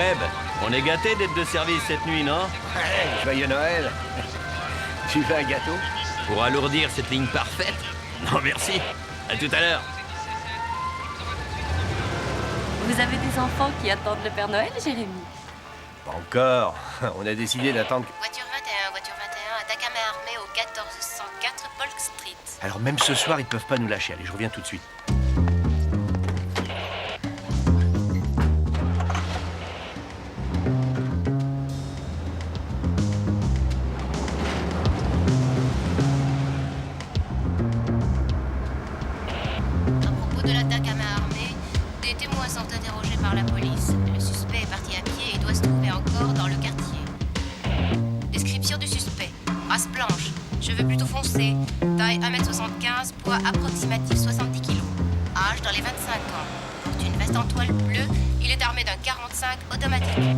Webb, on est gâtés d'être de service cette nuit, non? Ouais, joyeux Noël. Tu veux un gâteau? Pour alourdir cette ligne parfaite? Non, merci. À tout à l'heure. Vous avez des enfants qui attendent le Père Noël, Jérémy? Pas encore. On a décidé d'attendre... Voiture 21, attaque à main armée au 1404 Polk Street. Alors même ce soir, ils peuvent pas nous lâcher. Allez, je reviens tout de suite. À propos de l'attaque à main armée, des témoins sont interrogés par la police. Le suspect est parti à pied et doit se trouver encore dans le quartier. Description du suspect. Race blanche, cheveux plutôt foncés, taille 1m75, poids approximatif 70 kg. Âge dans les 25 ans. Porte une veste en toile bleue, il est armé d'un 45 automatique.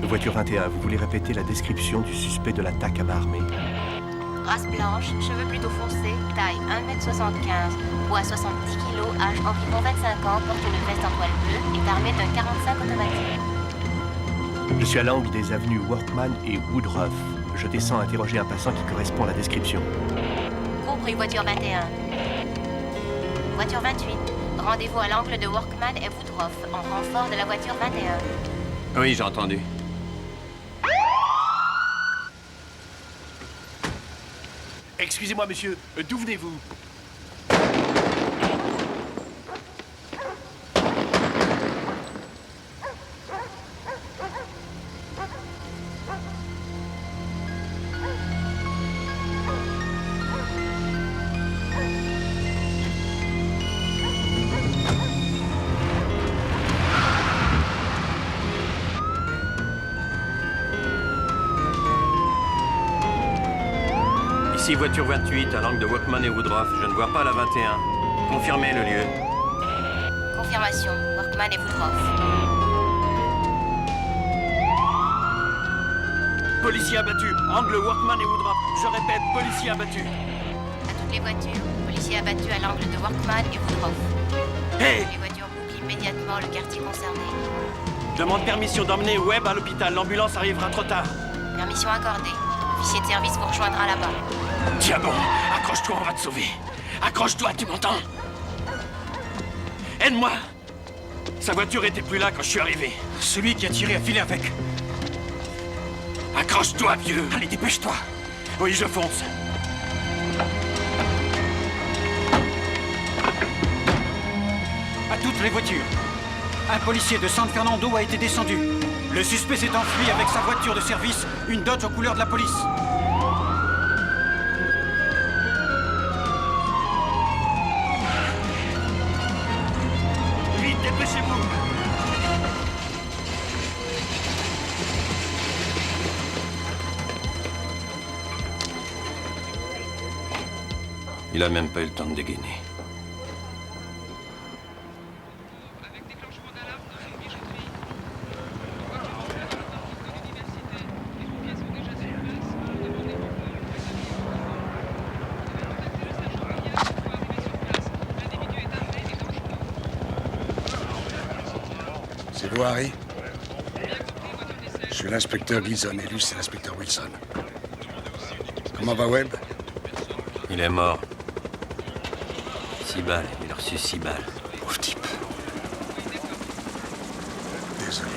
Voiture 21, vous voulez répéter la description du suspect de l'attaque à main armée? Race blanche, cheveux plutôt foncés, taille 1m75, poids 70 kg, âge environ 25 ans, porte une veste en toile bleue, est armé d'un 45 automatique. Je suis à l'angle des avenues Workman et Woodruff. Je descends interroger un passant qui correspond à la description. Compris, voiture 21. Voiture 28. Rendez-vous à l'angle de Workman et Woodruff, en renfort de la voiture 21. Oui, j'ai entendu. Excusez-moi, monsieur, d'où venez-vous? Ici, voiture 28, à l'angle de Workman et Woodruff. Je ne vois pas la 21. Confirmez le lieu. Confirmation, Workman et Woodruff. Policier abattu, angle Workman et Woodruff. Je répète, policier abattu. À toutes les voitures, policiers abattus à l'angle de Workman et Woodruff. Hé! Les voitures bouclent immédiatement le quartier concerné. Demande permission d'emmener Webb à l'hôpital. L'ambulance arrivera trop tard. Permission accordée. L'officier de service vous rejoindra là-bas. Tiens bon, accroche-toi, on va te sauver. Accroche-toi, tu m'entends? Aide-moi! Sa voiture était plus là quand je suis arrivé. Celui qui a tiré a filé avec. Accroche-toi, vieux! Allez, dépêche-toi. Oui, je fonce. À toutes les voitures. Un policier de San Fernando a été descendu. Le suspect s'est enfui avec sa voiture de service, une Dodge aux couleurs de la police. Vite, dépêchez-vous! Il a même pas eu le temps de dégainer. C'est vous, Harry? Je suis l'inspecteur Gleason et lui, c'est l'inspecteur Wilson. Comment va Webb? Il est mort. 6 balles, il a reçu 6 balles. Pauvre type. Désolé.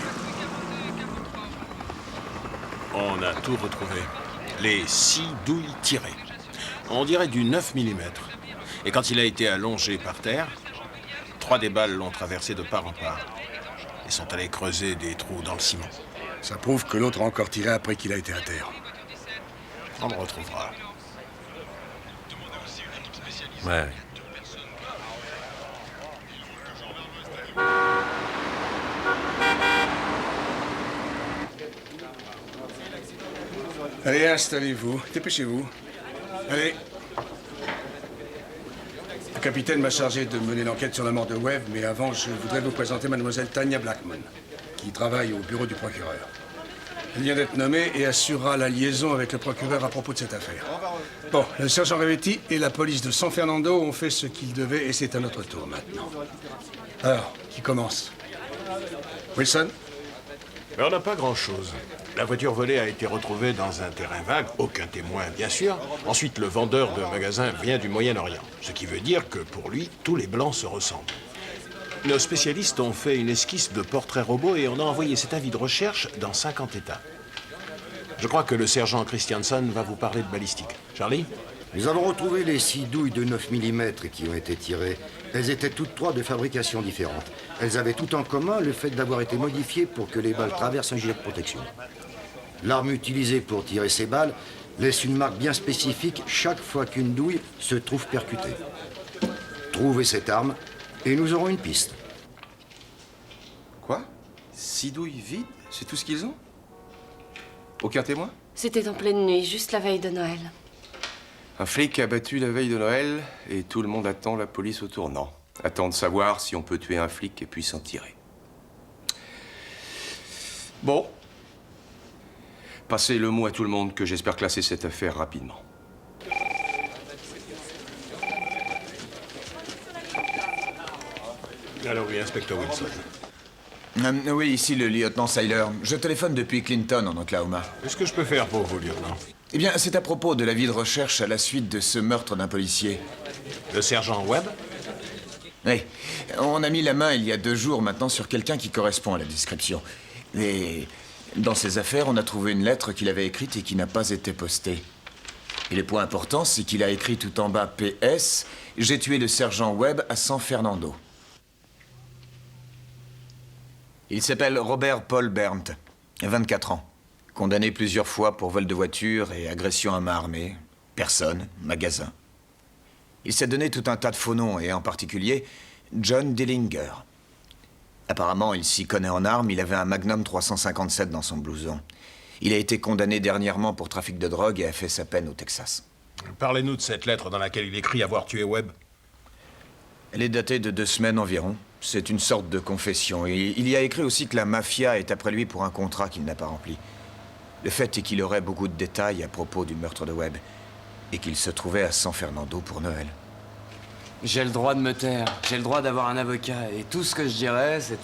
On a tout retrouvé. Les 6 douilles tirées. On dirait du 9 mm. Et quand il a été allongé par terre, 3 des balles l'ont traversé de part en part. Ils sont allés creuser des trous dans le ciment. Ça prouve que l'autre a encore tiré après qu'il a été à terre. On le retrouvera. Ouais. Allez, installez-vous. Dépêchez-vous. Allez. Le capitaine m'a chargé de mener l'enquête sur la mort de Webb, mais avant, je voudrais vous présenter mademoiselle Tanya Blackman, qui travaille au bureau du procureur. Elle vient d'être nommée et assurera la liaison avec le procureur à propos de cette affaire. Bon, le sergent Revetti et la police de San Fernando ont fait ce qu'ils devaient et c'est à notre tour maintenant. Alors, qui commence? Wilson? Mais on n'a pas grand-chose. La voiture volée a été retrouvée dans un terrain vague, aucun témoin bien sûr. Ensuite, le vendeur de magasin vient du Moyen-Orient, ce qui veut dire que pour lui, tous les blancs se ressemblent. Nos spécialistes ont fait une esquisse de portrait robot et on a envoyé cet avis de recherche dans 50 États. Je crois que le sergent Christiansen va vous parler de balistique. Charlie? Nous avons retrouvé les 6 douilles de 9 mm qui ont été tirées. Elles étaient toutes 3 de fabrication différente. Elles avaient tout en commun le fait d'avoir été modifiées pour que les balles traversent un gilet de protection. L'arme utilisée pour tirer ces balles laisse une marque bien spécifique chaque fois qu'une douille se trouve percutée. Trouvez cette arme et nous aurons une piste. Quoi? 6 douilles vides? C'est tout ce qu'ils ont? Aucun témoin? C'était en pleine nuit, juste la veille de Noël. Un flic abattu la veille de Noël et tout le monde attend la police au tournant. Attend de savoir si on peut tuer un flic et puis s'en tirer. Bon. Passez le mot à tout le monde que j'espère classer cette affaire rapidement. Alors oui, inspecteur Wilson. Oui, ici le lieutenant Seiler. Je téléphone depuis Clinton, en Oklahoma. Qu'est-ce que je peux faire pour vous, lieutenant? Eh bien, c'est à propos de l'avis de recherche à la suite de ce meurtre d'un policier. Le sergent Webb? Oui. On a mis la main il y a 2 jours maintenant sur quelqu'un qui correspond à la description. Et dans ses affaires, on a trouvé une lettre qu'il avait écrite et qui n'a pas été postée. Et le point important, c'est qu'il a écrit tout en bas PS, j'ai tué le sergent Webb à San Fernando. Il s'appelle Robert Paul Berndt, 24 ans. Condamné plusieurs fois pour vol de voiture et agression à main armée, personne, magasin. Il s'est donné tout un tas de faux noms, et en particulier John Dillinger. Apparemment, il s'y connaît en armes, il avait un Magnum 357 dans son blouson. Il a été condamné dernièrement pour trafic de drogue et a fait sa peine au Texas. Parlez-nous de cette lettre dans laquelle il écrit avoir tué Webb. Elle est datée de 2 semaines environ. C'est une sorte de confession. Et il y a écrit aussi que la mafia est après lui pour un contrat qu'il n'a pas rempli. Le fait est qu'il aurait beaucoup de détails à propos du meurtre de Webb et qu'il se trouvait à San Fernando pour Noël. J'ai le droit de me taire, j'ai le droit d'avoir un avocat et tout ce que je dirais, c'est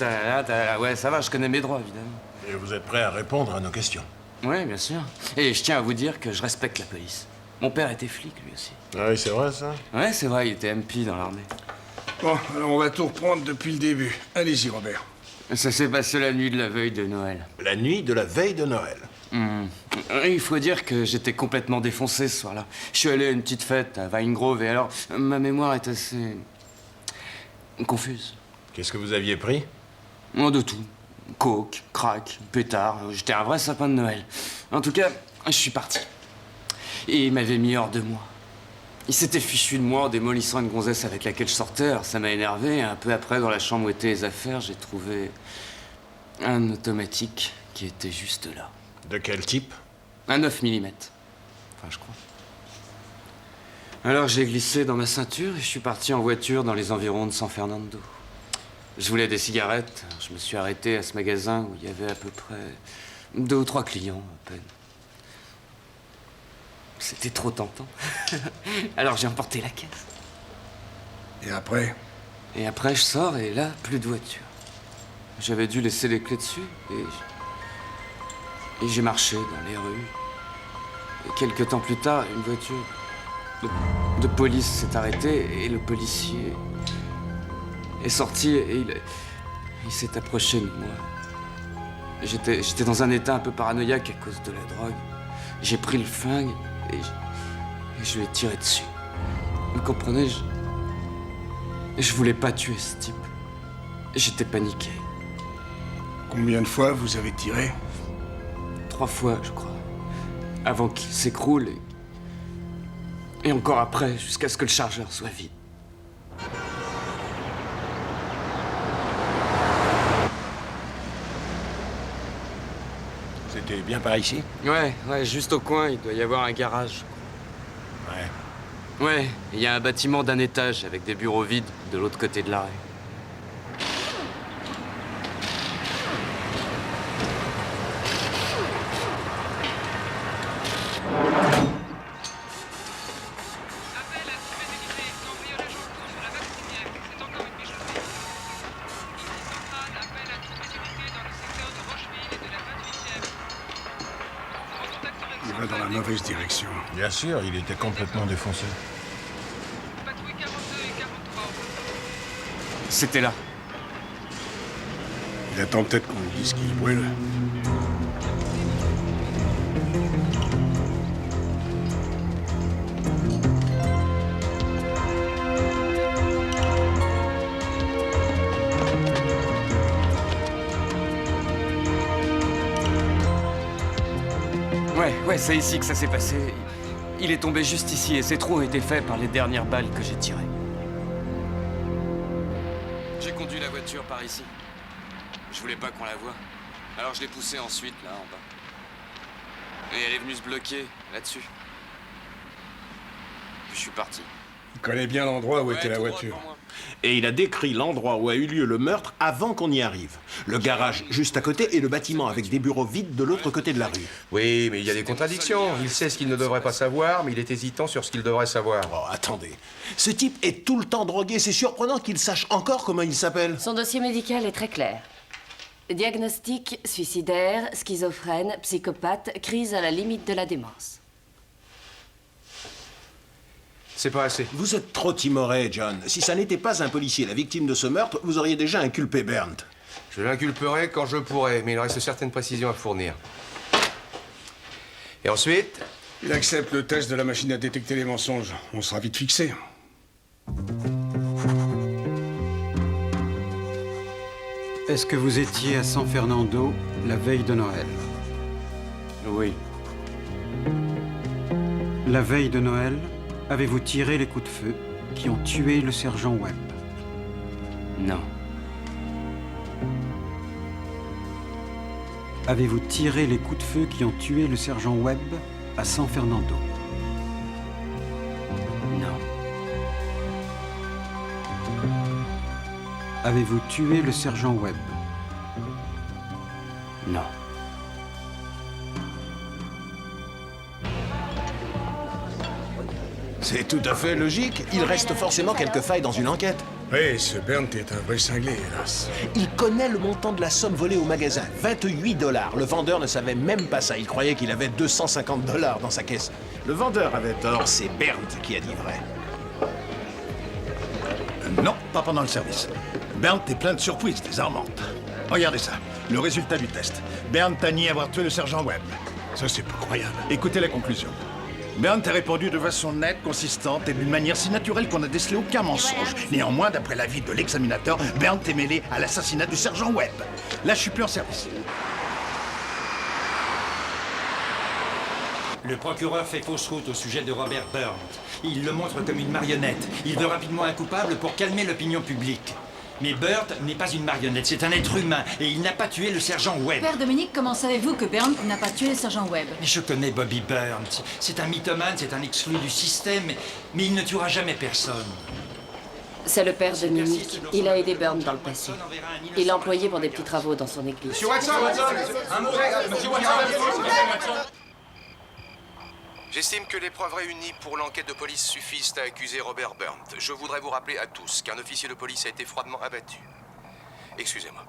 ouais, ça va, je connais mes droits, évidemment. Et vous êtes prêt à répondre à nos questions? Oui, bien sûr. Et je tiens à vous dire que je respecte la police. Mon père était flic, lui aussi. Ah oui, c'est vrai, ça? Ouais, c'est vrai, il était MP dans l'armée. Bon, alors on va tout reprendre depuis le début. Allez-y, Robert. Ça s'est passé la nuit de la veille de Noël. La nuit de la veille de Noël? Il faut dire que j'étais complètement défoncé ce soir-là. Je suis allé à une petite fête à Vine Grove et alors, ma mémoire est assez confuse. Qu'est-ce que vous aviez pris? Oh, de tout. Coke, crack, pétard. J'étais un vrai sapin de Noël. En tout cas, je suis parti. Et il m'avait mis hors de moi. Il s'était fichu de moi en démolissant une gonzesse avec laquelle je sortais. Alors ça m'a énervé. Un peu après, dans la chambre où étaient les affaires, j'ai trouvé un automatique qui était juste là. De quel type? Un 9 mm. Enfin, je crois. Alors j'ai glissé dans ma ceinture et je suis parti en voiture dans les environs de San Fernando. Je voulais des cigarettes. Je me suis arrêté à ce magasin où il y avait à peu près 2 ou 3 clients, à peine. C'était trop tentant. Alors j'ai emporté la caisse. Et après? Et après, je sors et là, plus de voiture. J'avais dû laisser les clés dessus et j'ai marché dans les rues. Et quelques temps plus tard, une voiture de police s'est arrêtée et le policier est sorti et il s'est approché de moi. J'étais dans un état un peu paranoïaque à cause de la drogue. J'ai pris le flingue et je lui ai tiré dessus. Vous comprenez, je voulais pas tuer ce type. J'étais paniqué. Combien de fois vous avez tiré? 3 fois, je crois. Avant qu'il s'écroule et encore après, jusqu'à ce que le chargeur soit vide. C'est C'était bien par ici? Ouais, juste au coin, il doit y avoir un garage. Ouais. Ouais, il y a un bâtiment d'un étage avec des bureaux vides de l'autre côté de l'arrêt. Il va dans la mauvaise direction. Bien sûr, il était complètement défoncé. C'était là. Il attend peut-être qu'on lui dise qu'il brûle. Ouais, c'est ici que ça s'est passé. Il est tombé juste ici et ses trous ont été faits par les dernières balles que j'ai tirées. J'ai conduit la voiture par ici. Je voulais pas qu'on la voie. Alors je l'ai poussée ensuite, là, en bas. Et elle est venue se bloquer, là-dessus. Puis je suis parti. Il connaît bien l'endroit où était la voiture. Et il a décrit l'endroit où a eu lieu le meurtre avant qu'on y arrive. Le garage juste à côté et le bâtiment avec des bureaux vides de l'autre côté de la rue. Oui, mais il y a des contradictions. Il sait ce qu'il ne devrait pas savoir, mais il est hésitant sur ce qu'il devrait savoir. Oh, attendez. Ce type est tout le temps drogué. C'est surprenant qu'il sache encore comment il s'appelle. Son dossier médical est très clair. Diagnostic suicidaire, schizophrène, psychopathe, crise à la limite de la démence. C'est pas assez. Vous êtes trop timoré, John. Si ça n'était pas un policier, la victime de ce meurtre, vous auriez déjà inculpé Bernd. Je l'inculperai quand je pourrai, mais il reste certaines précisions à fournir. Et ensuite? Il accepte le test de la machine à détecter les mensonges. On sera vite fixé. Est-ce que vous étiez à San Fernando la veille de Noël? Oui. La veille de Noël, avez-vous tiré les coups de feu qui ont tué le sergent Webb? Non. Avez-vous tiré les coups de feu qui ont tué le sergent Webb à San Fernando? Non. Avez-vous tué le sergent Webb? Non. C'est tout à fait logique. Il reste forcément quelques failles dans une enquête. Oui, ce Bernd est un vrai cinglé, hélas. Il connaît le montant de la somme volée au magasin. 28 $. Le vendeur ne savait même pas ça. Il croyait qu'il avait 250 $ dans sa caisse. Le vendeur avait tort. C'est Bernd qui a dit vrai. Non, pas pendant le service. Bernd est plein de surprises désarmantes. Regardez ça, le résultat du test. Bernd a nié avoir tué le sergent Webb. Ça, c'est pas croyable. Écoutez la conclusion. Bernd a répondu de façon nette, consistante et d'une manière si naturelle qu'on n'a décelé aucun mensonge. Néanmoins, d'après l'avis de l'examinateur, Bernd est mêlé à l'assassinat du sergent Webb. Là, je suis plus en service. Le procureur fait fausse route au sujet de Robert Bernd. Il le montre comme une marionnette. Il veut rapidement un coupable pour calmer l'opinion publique. Mais Bernd n'est pas une marionnette, c'est un être humain et il n'a pas tué le sergent Webb. Père Dominique, comment savez-vous que Bernd n'a pas tué le sergent Webb? Je connais Bobby Bernd. C'est un mythomane, c'est un exclu du système, mais il ne tuera jamais personne. C'est le père de Dominique. Il a aidé Bernd dans le passé. Il l'a employé pour des petits travaux dans son église. Monsieur Watson, un mot. Monsieur Watson. J'estime que les preuves réunies pour l'enquête de police suffisent à accuser Robert Bernd. Je voudrais vous rappeler à tous qu'un officier de police a été froidement abattu. Excusez-moi.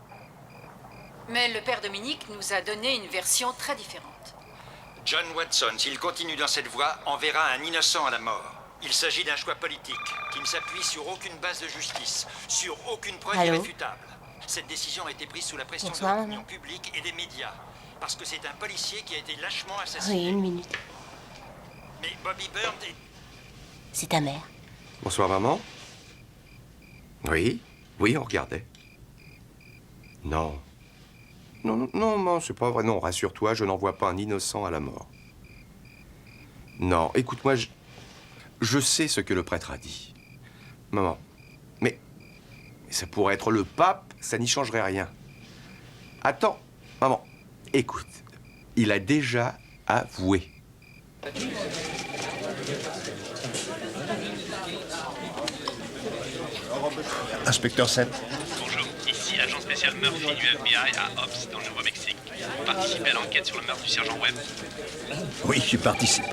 Mais le père Dominique nous a donné une version très différente. John Watson, s'il continue dans cette voie, enverra un innocent à la mort. Il s'agit d'un choix politique qui ne s'appuie sur aucune base de justice, sur aucune preuve irréfutable. Cette décision a été prise sous la pression de l'opinion publique et des médias, parce que c'est un policier qui a été lâchement assassiné. Oui, une minute. Mais Bobby Bernd est... C'est ta mère. Bonsoir, maman. Oui, on regardait. Non. Non, c'est pas vrai. Non, rassure-toi, je n'envoie pas un innocent à la mort. Non, écoute-moi, je sais ce que le prêtre a dit. Maman, mais ça pourrait être le pape, ça n'y changerait rien. Attends, maman, écoute. Il a déjà avoué. Inspecteur 7. Bonjour, ici agent spécial Murphy du FBI à Ops, dans le Nouveau-Mexique. Vous participez à l'enquête sur le meurtre du sergent Webb. Oui, j'y participe.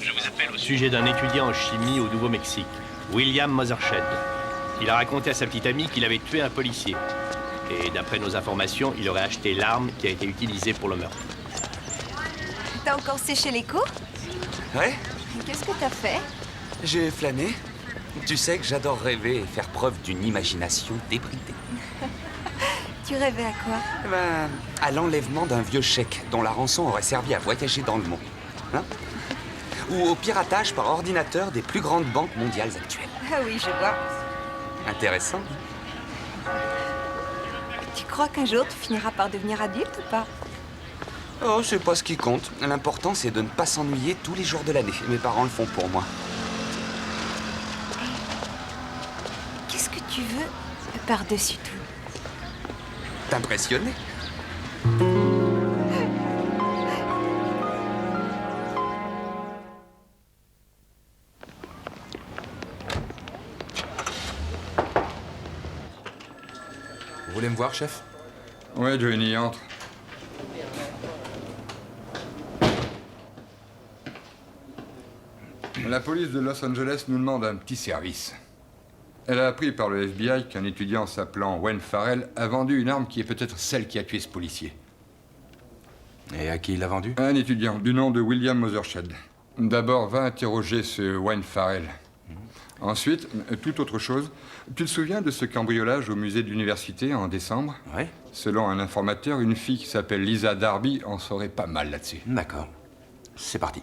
Je vous appelle au Sujet d'un étudiant en chimie au Nouveau-Mexique, William Mothershed. Il a raconté à sa petite amie qu'il avait tué un policier. Et d'après nos informations, il aurait acheté l'arme qui a été utilisée pour le meurtre. T'as encore séché les cours? Ouais, Qu'est-ce que t'as fait? j'ai flâné. Tu sais que j'adore rêver et faire preuve d'une imagination débridée. Tu rêvais à quoi? Ben, à l'enlèvement d'un vieux chèque dont la rançon aurait servi à voyager dans le monde. Hein? Ou au piratage par ordinateur des plus grandes banques mondiales actuelles. Ah oui, je vois. Intéressant. Tu crois qu'un jour tu finiras par devenir adulte ou pas? Oh, c'est pas ce qui compte. L'important, c'est de ne pas s'ennuyer tous les jours de l'année. Mes parents le font pour moi. Qu'est-ce que tu veux par-dessus tout? T'impressionner? Vous voulez me voir, chef? Ouais, Johnny, entre. La police de Los Angeles nous demande un petit service. Elle a appris par le FBI qu'un étudiant s'appelant Wayne Farrell a vendu une arme qui est peut-être celle qui a tué ce policier. Et à qui il l'a vendu? Un étudiant du nom de William Mothershed. D'abord, va interroger ce Wayne Farrell. Ensuite, toute autre chose. Tu te souviens de ce cambriolage au musée de l'université en décembre? Oui. Selon un informateur, une fille qui s'appelle Lisa Darby en saurait pas mal là-dessus. D'accord. C'est parti.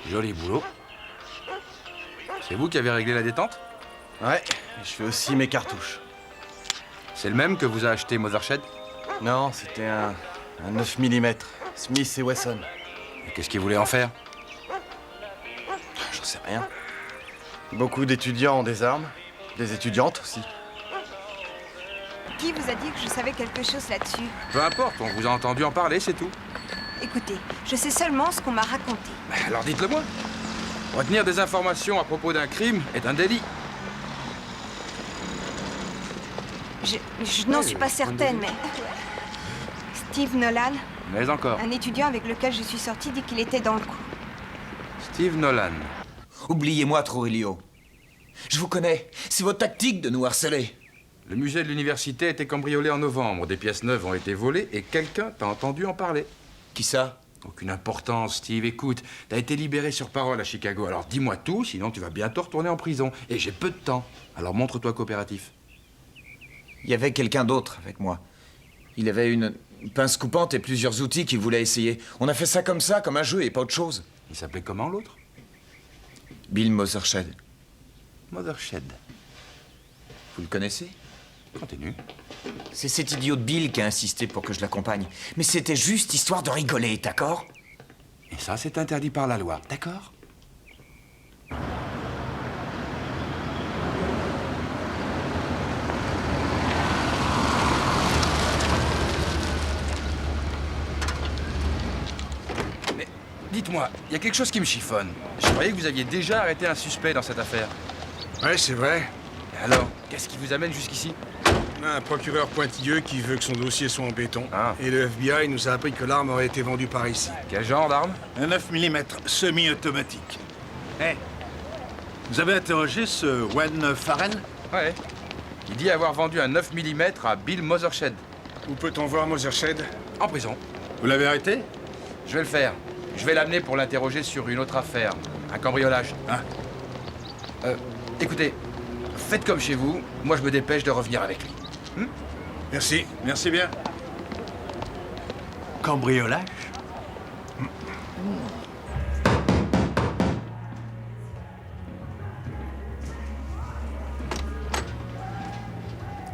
Joli boulot. C'est vous qui avez réglé la détente? Ouais, je fais aussi mes cartouches. C'est le même que vous a acheté Mothershed? Non, c'était un 9 mm, Smith et Wesson. Et qu'est-ce qu'il voulait en faire? J'en sais rien. Beaucoup d'étudiants ont des armes, des étudiantes aussi. Qui vous a dit que je savais quelque chose là-dessus? Peu importe, on vous a entendu en parler, c'est tout. Écoutez, je sais seulement ce qu'on m'a raconté. Alors dites-le moi. Retenir des informations à propos d'un crime est un délit. Je n'en suis pas certaine, mais... Steve Nolan, Mais encore. un étudiant avec lequel je suis sortie, dit qu'il était dans le coup. Steve Nolan. Oubliez-moi, Trujillo. Je vous connais. C'est votre tactique de nous harceler. Le musée de l'université a été cambriolé en novembre. Des pièces neuves ont été volées et quelqu'un t'a entendu en parler. Qui ça? Aucune importance, Steve. Écoute, t'as été libéré sur parole à Chicago. Alors dis-moi tout, sinon tu vas bientôt retourner en prison. Et j'ai peu de temps. Alors montre-toi coopératif. Il y avait quelqu'un d'autre avec moi. Il avait une pince coupante et plusieurs outils qu'il voulait essayer. On a fait ça, comme un jeu et pas autre chose. Il s'appelait comment, l'autre? Bill Mothershed. Mothershed. Vous le connaissez? Continue. C'est cet idiot de Bill qui a insisté pour que je l'accompagne. Mais c'était juste histoire de rigoler, d'accord? Et ça, c'est interdit par la loi, d'accord? Mais dites-moi, il y a quelque chose qui me chiffonne. Je croyais que vous aviez déjà arrêté un suspect dans cette affaire. Ouais, c'est vrai. Et alors, qu'est-ce qui vous amène jusqu'ici? Un procureur pointilleux qui veut que son dossier soit en béton. Ah. Et le FBI nous a appris que l'arme aurait été vendue par ici. Quel genre d'arme? Un 9 mm semi-automatique. Hé, vous avez interrogé ce Wayne Farrell? Ouais. Il dit avoir vendu un 9 mm à Bill Mothershed. Où peut-on voir Mothershed? En prison. Vous l'avez arrêté? Je vais le faire. Je vais l'amener pour l'interroger sur une autre affaire. Un cambriolage. Ah. Écoutez, faites comme chez vous. Moi, je me dépêche de revenir avec lui. Merci. Merci bien. Cambriolage?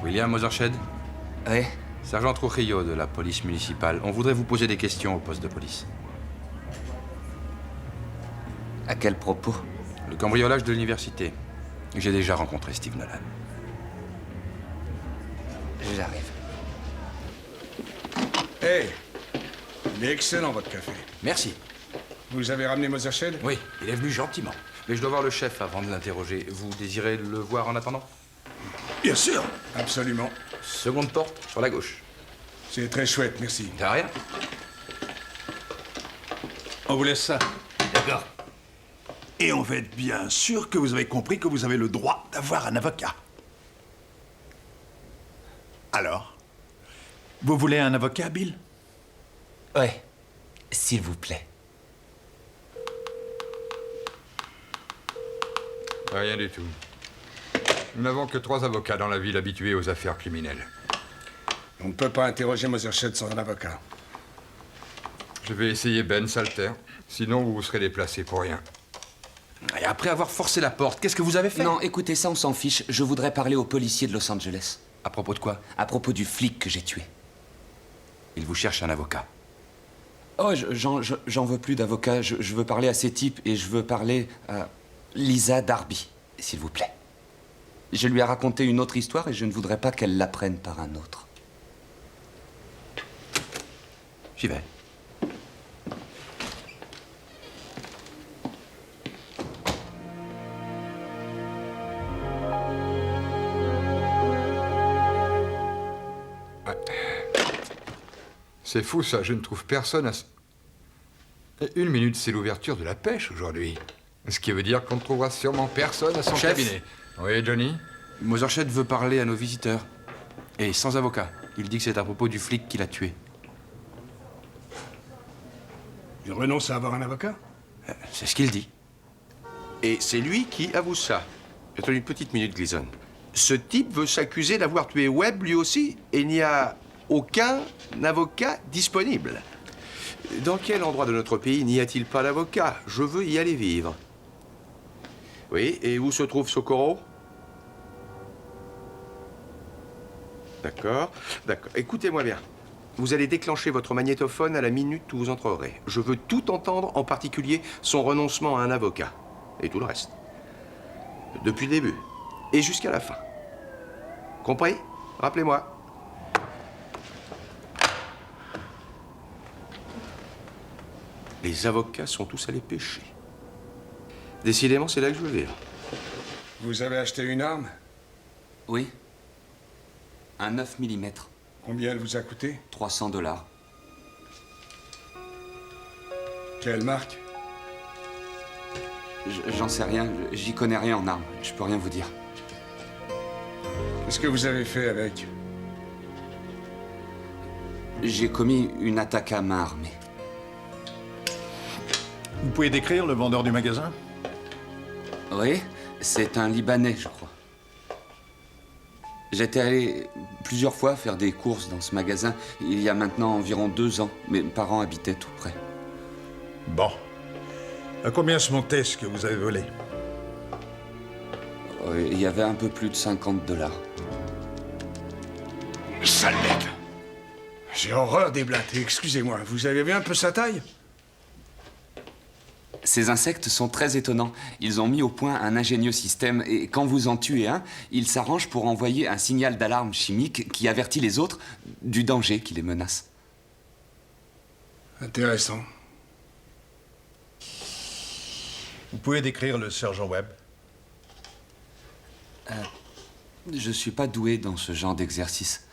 William Mothershed? Oui. Sergent Trujillo de la police municipale. On voudrait vous poser des questions au poste de police. À quel propos? Le cambriolage de l'université. J'ai déjà rencontré Steve Nolan. J'arrive. Hé, il est excellent, votre café. Merci. Vous avez ramené Mosershed? Oui, il est venu gentiment. Mais je dois voir le chef avant de l'interroger. Vous désirez le voir en attendant? Bien sûr. Absolument. Seconde porte, sur la gauche. C'est très chouette, merci. De rien. On vous laisse ça. D'accord. Et on va être bien sûr que vous avez compris que vous avez le droit d'avoir un avocat. Alors, vous voulez un avocat, Bill? Ouais, s'il vous plaît. Rien du tout. Nous n'avons que 3 avocats dans la ville habitués aux affaires criminelles. On ne peut pas interroger Mosershed sans un avocat. Je vais essayer Ben Salter. Sinon, vous serez déplacé pour rien. Et après avoir forcé la porte, qu'est-ce que vous avez fait? Non, écoutez, ça, on s'en fiche. Je voudrais parler au policier de Los Angeles. À propos de quoi? À propos du flic que j'ai tué. Il vous cherche un avocat. Oh, j'en veux plus d'avocat. Je veux parler à ces types et je veux parler à Lisa Darby, s'il vous plaît. Je lui ai raconté une autre histoire et je ne voudrais pas qu'elle l'apprenne par un autre. J'y vais. C'est fou, ça. Je ne trouve personne à... 1 minute, c'est l'ouverture de la pêche aujourd'hui. Ce qui veut dire qu'on ne trouvera sûrement personne à son Chef. cabinet. Oui, Johnny? Mosershed veut parler à nos visiteurs. Et sans avocat. Il dit que c'est à propos du flic qui l'a tué. Il renonce à avoir un avocat? C'est ce qu'il dit. Et c'est lui qui avoue ça. Attendez une petite minute, Gleason. Ce type veut s'accuser d'avoir tué Webb lui aussi, et il n'y a aucun avocat disponible. Dans quel endroit de notre pays n'y a-t-il pas d'avocat? Je veux y aller vivre. Oui, et où se trouve Socorro? D'accord, d'accord. Écoutez-moi bien. Vous allez déclencher votre magnétophone à la minute où vous entrerez. Je veux tout entendre, en particulier son renoncement à un avocat. Et tout le reste. Depuis le début. Et jusqu'à la fin. Compris? Rappelez-moi. Les avocats sont tous allés pêcher. Décidément, c'est là que je veux vivre. Vous avez acheté une arme? Oui. Un 9 mm. Combien elle vous a coûté? $300. Quelle marque? J'en sais rien. J'y connais rien en armes. Je peux rien vous dire. Qu'est-ce que vous avez fait avec? J'ai commis une attaque à main armée. Vous pouvez décrire le vendeur du magasin? Oui, c'est un Libanais, je crois. J'étais allé plusieurs fois faire des courses dans ce magasin il y a maintenant environ 2 ans. Mes parents habitaient tout près. Bon. À combien se montait ce que vous avez volé? Il y avait un peu plus de $50. Sale bête! J'ai horreur des blattes. Excusez-moi, vous avez vu un peu sa taille? Ces insectes sont très étonnants. Ils ont mis au point un ingénieux système et quand vous en tuez un, ils s'arrangent pour envoyer un signal d'alarme chimique qui avertit les autres du danger qui les menace. Intéressant. Vous pouvez décrire le sergent Webb? Je suis pas doué dans ce genre d'exercice.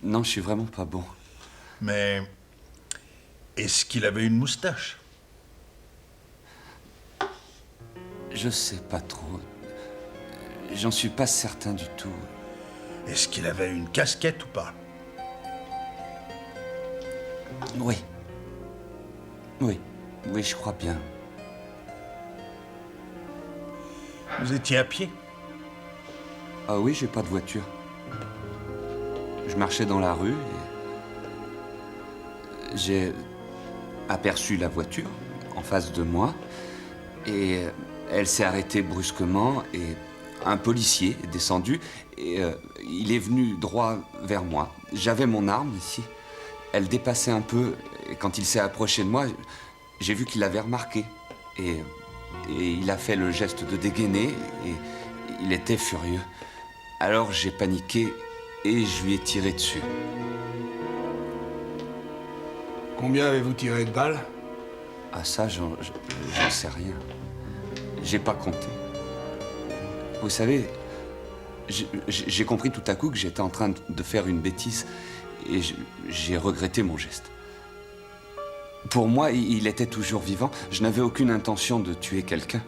Non, je suis vraiment pas bon. Mais est-ce qu'il avait une moustache? Je sais pas trop. J'en suis pas certain du tout. Est-ce qu'il avait une casquette ou pas? Oui. Oui, je crois bien. Vous étiez à pied? Ah oui, j'ai pas de voiture. Je marchais dans la rue et j'ai aperçu la voiture en face de moi et elle s'est arrêtée brusquement et un policier est descendu et il est venu droit vers moi. J'avais mon arme ici. Elle dépassait un peu et quand il s'est approché de moi, j'ai vu qu'il l'avait remarqué et il a fait le geste de dégainer et il était furieux. Alors j'ai paniqué et je lui ai tiré dessus. Combien avez-vous tiré de balles? Ah ça, j'en sais rien. J'ai pas compté. Vous savez, j'ai compris tout à coup que j'étais en train de faire une bêtise et j'ai regretté mon geste. Pour moi, il était toujours vivant. Je n'avais aucune intention de tuer quelqu'un.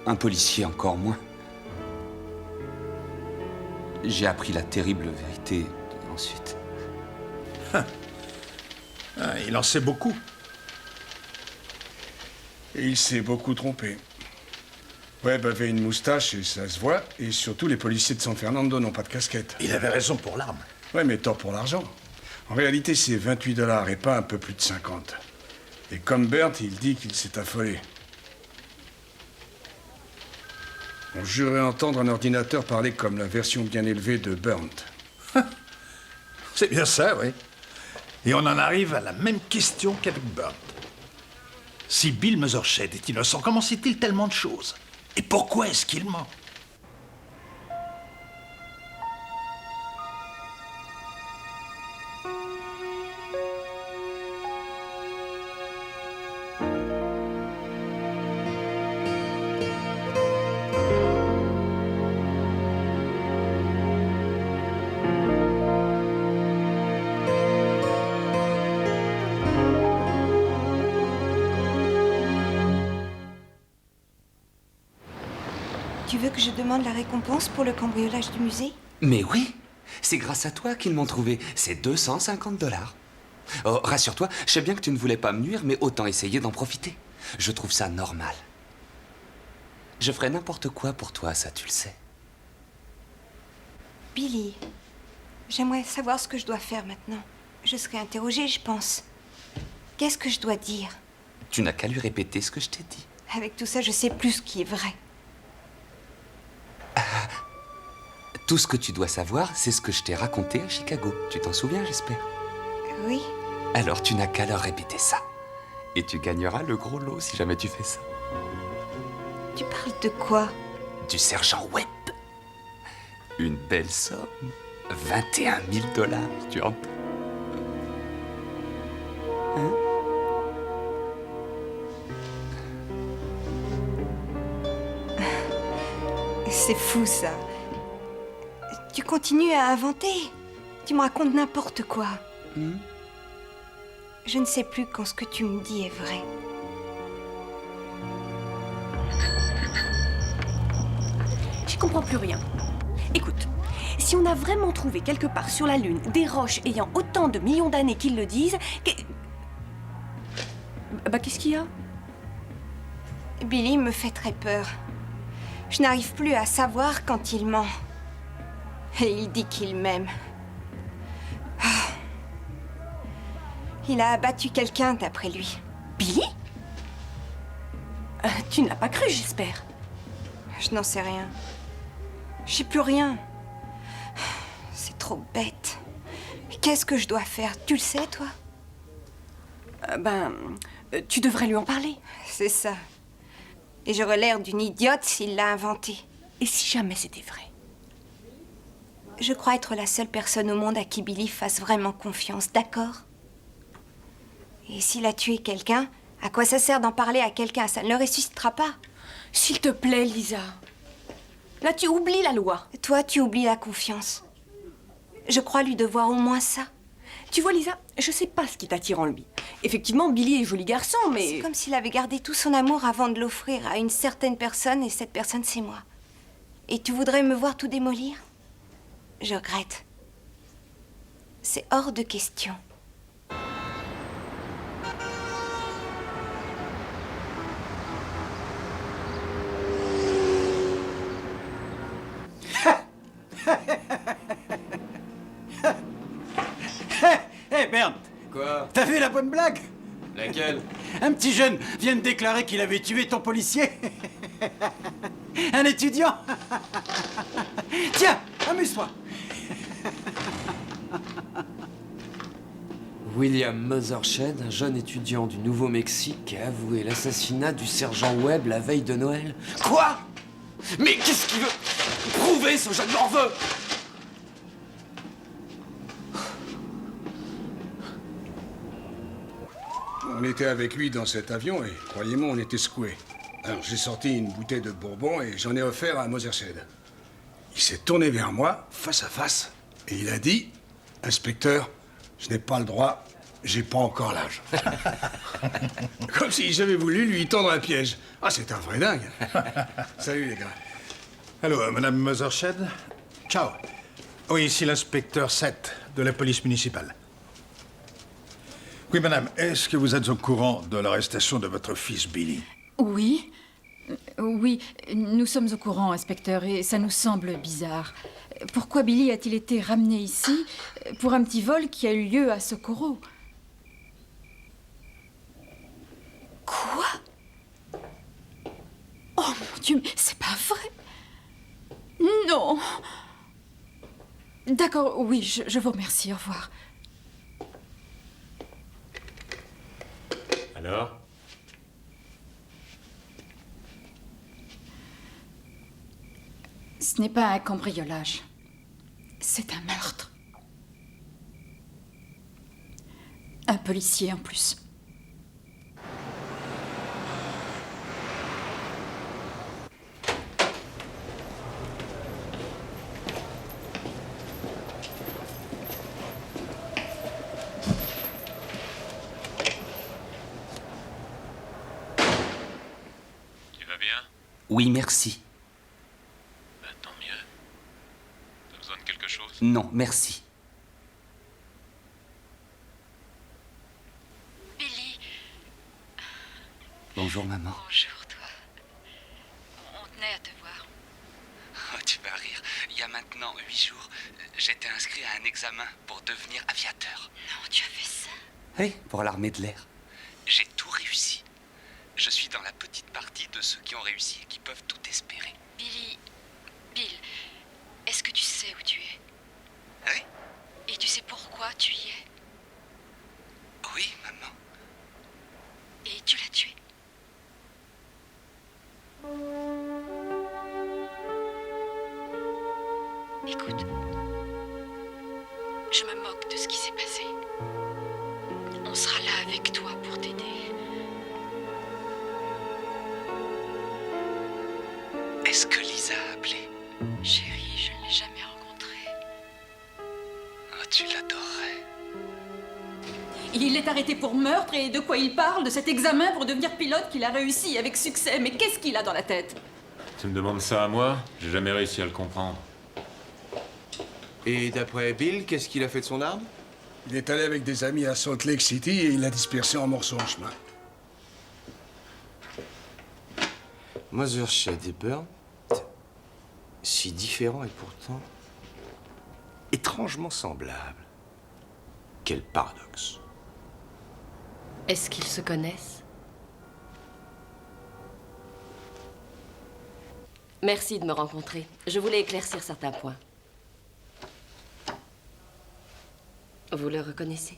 Un policier encore moins. J'ai appris la terrible vérité ensuite. Ah, il en sait beaucoup. Et il s'est beaucoup trompé. Webb avait une moustache et ça se voit. Et surtout, les policiers de San Fernando n'ont pas de casquette. Il avait raison pour l'arme. Ouais, mais tort pour l'argent. En réalité, c'est 28 $ et pas un peu plus de 50. Et comme Bernd, il dit qu'il s'est affolé. On jurait entendre un ordinateur parler comme la version bien élevée de Bernd. C'est bien ça, oui. Et on en arrive à la même question qu'avec Bernd. Si Bill Mothershed est innocent, comment sait-il tellement de choses? Et pourquoi est-ce qu'il ment? Tu veux que je demande la récompense pour le cambriolage du musée? Mais oui, c'est grâce à toi qu'ils m'ont trouvé. C'est 250 $. Oh, rassure-toi, je sais bien que tu ne voulais pas me nuire, mais autant essayer d'en profiter. Je trouve ça normal. Je ferais n'importe quoi pour toi, ça tu le sais. Billy, j'aimerais savoir ce que je dois faire maintenant. Je serai interrogée, je pense. Qu'est-ce que je dois dire? Tu n'as qu'à lui répéter ce que je t'ai dit. Avec tout ça, je sais plus ce qui est vrai. Tout ce que tu dois savoir, c'est ce que je t'ai raconté à Chicago. Tu t'en souviens, j'espère? Oui. Alors tu n'as qu'à leur répéter ça. Et tu gagneras le gros lot si jamais tu fais ça. Tu parles de quoi? Du sergent Webb. Une belle somme. 21 000 $, tu entends? Hein? C'est fou, ça. Tu continues à inventer. Tu me racontes n'importe quoi. Je ne sais plus quand ce que tu me dis est vrai. J'y comprends plus rien. Écoute, si on a vraiment trouvé quelque part sur la Lune des roches ayant autant de millions d'années qu'ils le disent... Bah, qu'est-ce qu'il y a? Billy me fait très peur. Je n'arrive plus à savoir quand il ment. Et il dit qu'il m'aime. Ah. Il a abattu quelqu'un d'après lui. Billy? Tu n'as pas cru, j'espère. Je n'en sais rien. Je sais plus rien. C'est trop bête. Qu'est-ce que je dois faire? Tu le sais, toi? Tu devrais lui en parler. C'est ça. Et j'aurais l'air d'une idiote s'il l'a inventé. Et si jamais c'était vrai? Je crois être la seule personne au monde à qui Billy fasse vraiment confiance, d'accord? Et s'il a tué quelqu'un, à quoi ça sert d'en parler à quelqu'un? Ça ne le ressuscitera pas. S'il te plaît, Lisa. Là, tu oublies la loi. Toi, tu oublies la confiance. Je crois lui devoir au moins ça. Tu vois, Lisa, je sais pas ce qui t'attire en lui. Effectivement, Billy est joli garçon, mais... C'est comme s'il avait gardé tout son amour avant de l'offrir à une certaine personne, et cette personne, c'est moi. Et tu voudrais me voir tout démolir? Je regrette. C'est hors de question. Hé, Bernd! Quoi? T'as vu la bonne blague? Laquelle? Un petit jeune vient de déclarer qu'il avait tué ton policier. Un étudiant. Tiens, amuse-toi. William Mothershed, un jeune étudiant du Nouveau-Mexique, a avoué l'assassinat du sergent Webb la veille de Noël. Quoi? Mais qu'est-ce qu'il veut prouver, ce jeune morveux? On était avec lui dans cet avion et, croyez-moi, on était secoués. Alors j'ai sorti une bouteille de bourbon et j'en ai offert à Mosershed. Il s'est tourné vers moi, face à face, et il a dit « Inspecteur, je n'ai pas le droit, j'ai pas encore l'âge. » Comme si j'avais voulu lui tendre un piège. Ah, c'est un vrai dingue. Salut, les gars. Allô, Madame Mosershed? Ciao. Oui, ici l'inspecteur Seth de la police municipale. Oui, madame, est-ce que vous êtes au courant de l'arrestation de votre fils Billy? Oui. Oui, nous sommes au courant, inspecteur, et ça nous semble bizarre. Pourquoi Billy a-t-il été ramené ici pour un petit vol qui a eu lieu à Socorro? Quoi? Oh mon Dieu, mais c'est pas vrai! Non! D'accord, oui, je vous remercie, au revoir. Alors? Ce n'est pas un cambriolage. C'est un meurtre. Un policier en plus. Tu vas bien? Oui, merci. Bah, tant mieux. T'as besoin de quelque chose? Non, merci. Billy. Bonjour, maman. Bonjour, toi. On tenait à te voir. Oh, tu vas rire. Il y a maintenant 8 jours, j'étais inscrit à un examen pour devenir aviateur. Non, tu as fait ça? Oui, pour l'armée de l'air. J'ai tout réussi. Je suis dans la petite partie de ceux qui ont réussi et qui peuvent tout espérer. Billy. Bill, est-ce que tu sais où tu es? Oui? Et tu sais pourquoi tu y es? Oui, maman. Et tu l'as tué? Écoute, je me moque de ce qui s'est passé. On sera là avec toi pour t'aider. Est-ce que Lisa a appelé? Chérie, je ne l'ai jamais rencontrée. Oh, tu l'adorerais. Il est arrêté pour meurtre et de quoi il parle? De cet examen pour devenir pilote qu'il a réussi avec succès. Mais qu'est-ce qu'il a dans la tête? Tu me demandes ça à moi? J'ai jamais réussi à le comprendre. Et d'après Bill, qu'est-ce qu'il a fait de son arme? Il est allé avec des amis à Salt Lake City et il l'a dispersé en morceaux en chemin. Mosershed et Burnt, si différents et pourtant étrangement semblables. Quel paradoxe. Est-ce qu'ils se connaissent? Merci de me rencontrer. Je voulais éclaircir certains points. Vous le reconnaissez?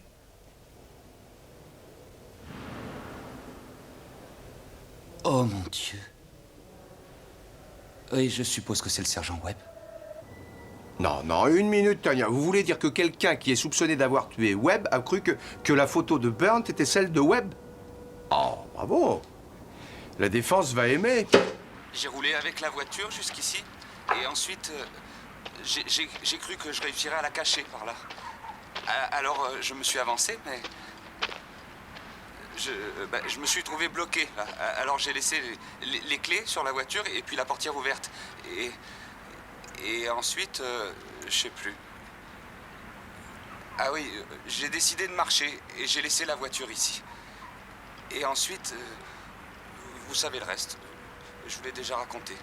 Oh mon Dieu. Oui, je suppose que c'est le sergent Webb. Non, non, une minute, Tania. Vous voulez dire que quelqu'un qui est soupçonné d'avoir tué Webb a cru que la photo de Burnt était celle de Webb? Oh, bravo. La défense va aimer. J'ai roulé avec la voiture jusqu'ici. Et ensuite, j'ai cru que je réussirais à la cacher par là. Alors, je me suis avancé, mais... Je me suis trouvé bloqué, là. Alors, j'ai laissé les clés sur la voiture et puis la portière ouverte. Et ensuite, je sais plus. Ah oui, j'ai décidé de marcher et j'ai laissé la voiture ici. Et ensuite, vous savez le reste. Je vous l'ai déjà raconté.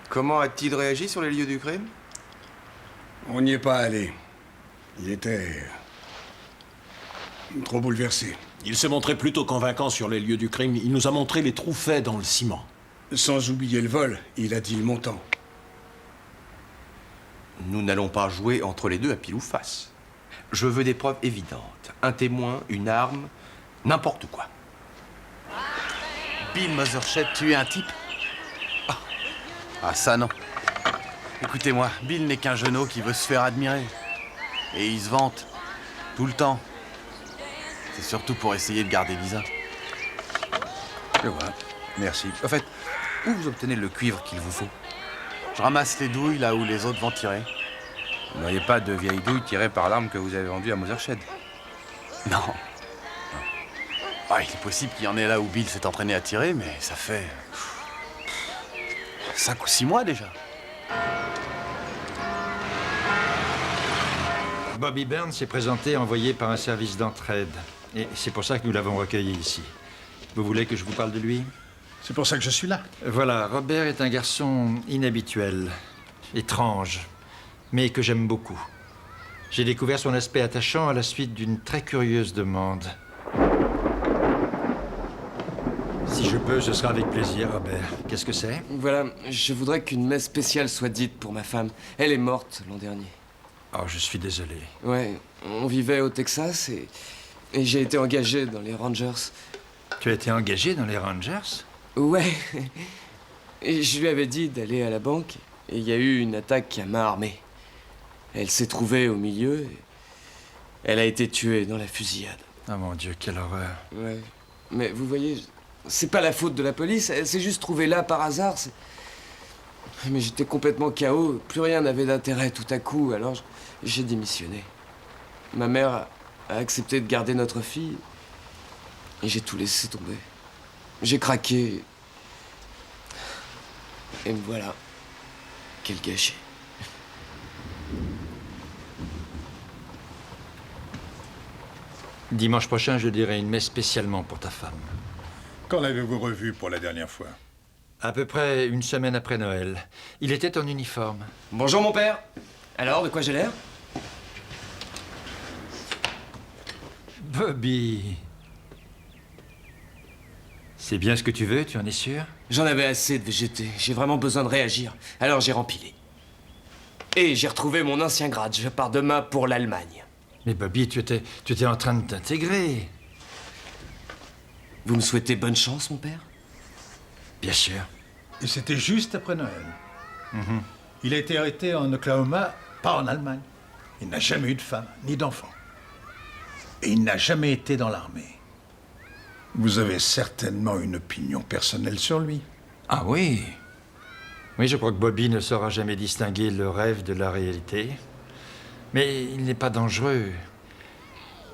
Comment a-t-il réagi sur les lieux du crime? On n'y est pas allé. Il était... trop bouleversé. Il s'est montré plutôt convaincant sur les lieux du crime. Il nous a montré les trous faits dans le ciment. Sans oublier le vol, il a dit le montant. Nous n'allons pas jouer entre les deux à pile ou face. Je veux des preuves évidentes. Un témoin, une arme, n'importe quoi. Bill Mosershed tuer un type? Ah ça non. Écoutez-moi, Bill n'est qu'un jeuneau qui veut se faire admirer. Et il se vante. Tout le temps. C'est surtout pour essayer de garder Lisa. Je vois. Merci. En fait, où vous obtenez le cuivre qu'il vous faut? Je ramasse les douilles là où les autres vont tirer. Vous n'auriez pas de vieilles douilles tirées par l'arme que vous avez vendue à Mosershed? Non. Ah, il est possible qu'il y en ait là où Bill s'est entraîné à tirer, mais ça fait 5 ou 6 mois déjà. Bobby Burns s'est présenté envoyé par un service d'entraide. Et c'est pour ça que nous l'avons recueilli ici. Vous voulez que je vous parle de lui? C'est pour ça que je suis là. Voilà, Robert est un garçon inhabituel, étrange, mais que j'aime beaucoup. J'ai découvert son aspect attachant à la suite d'une très curieuse demande. Si je peux, ce sera avec plaisir, Robert. Qu'est-ce que c'est? Voilà, je voudrais qu'une messe spéciale soit dite pour ma femme. Elle est morte l'an dernier. Oh, je suis désolé. Ouais, on vivait au Texas et j'ai été engagé dans les Rangers. Tu as été engagé dans les Rangers? Ouais. Et je lui avais dit d'aller à la banque et il y a eu une attaque à main armée. Elle s'est trouvée au milieu et elle a été tuée dans la fusillade. Ah mon Dieu, quelle horreur. Ouais. Mais vous voyez, c'est pas la faute de la police, elle s'est juste trouvée là par hasard. Mais j'étais complètement KO, plus rien n'avait d'intérêt tout à coup, alors j'ai démissionné. Ma mère a accepté de garder notre fille et j'ai tout laissé tomber. J'ai craqué. Et me voilà. Quel gâchis. Dimanche prochain, je dirai une messe spécialement pour ta femme. Quand l'avez-vous revu pour la dernière fois? À peu près une semaine après Noël. Il était en uniforme. Bonjour mon père. Alors, de quoi j'ai l'air? Bobby. C'est bien ce que tu veux, tu en es sûr? J'en avais assez de végéter. J'ai vraiment besoin de réagir. Alors j'ai rempilé. Et j'ai retrouvé mon ancien grade. Je pars demain pour l'Allemagne. Mais Bobby, tu étais en train de t'intégrer. Vous me souhaitez bonne chance, mon père? Bien sûr. Et c'était juste après Noël. Il a été arrêté en Oklahoma, pas en Allemagne. Il n'a jamais eu de femme, ni d'enfant. Et il n'a jamais été dans l'armée. Vous avez certainement une opinion personnelle sur lui. Ah oui. Oui, je crois que Bobby ne saura jamais distinguer le rêve de la réalité. Mais il n'est pas dangereux.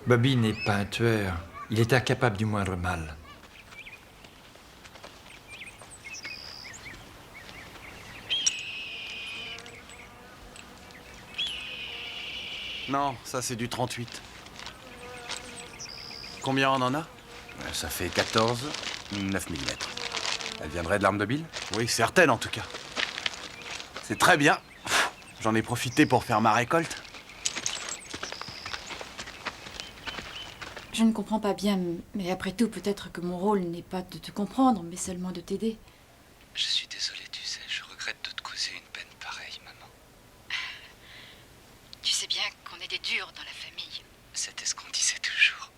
Bobby n'est pas un tueur. Il est incapable du moindre mal. Non, ça c'est du 38. Combien on en a? Ça fait 14, 9 mm. Elle viendrait de l'arme de Bill? Oui, certaines en tout cas. C'est très bien. J'en ai profité pour faire ma récolte. Je ne comprends pas bien, mais après tout, peut-être que mon rôle n'est pas de te comprendre, mais seulement de t'aider. Je suis désolé, tu sais, je regrette de te causer une peine pareille, maman. Tu sais bien qu'on est des durs dans la famille. C'était ce qu'on disait toujours.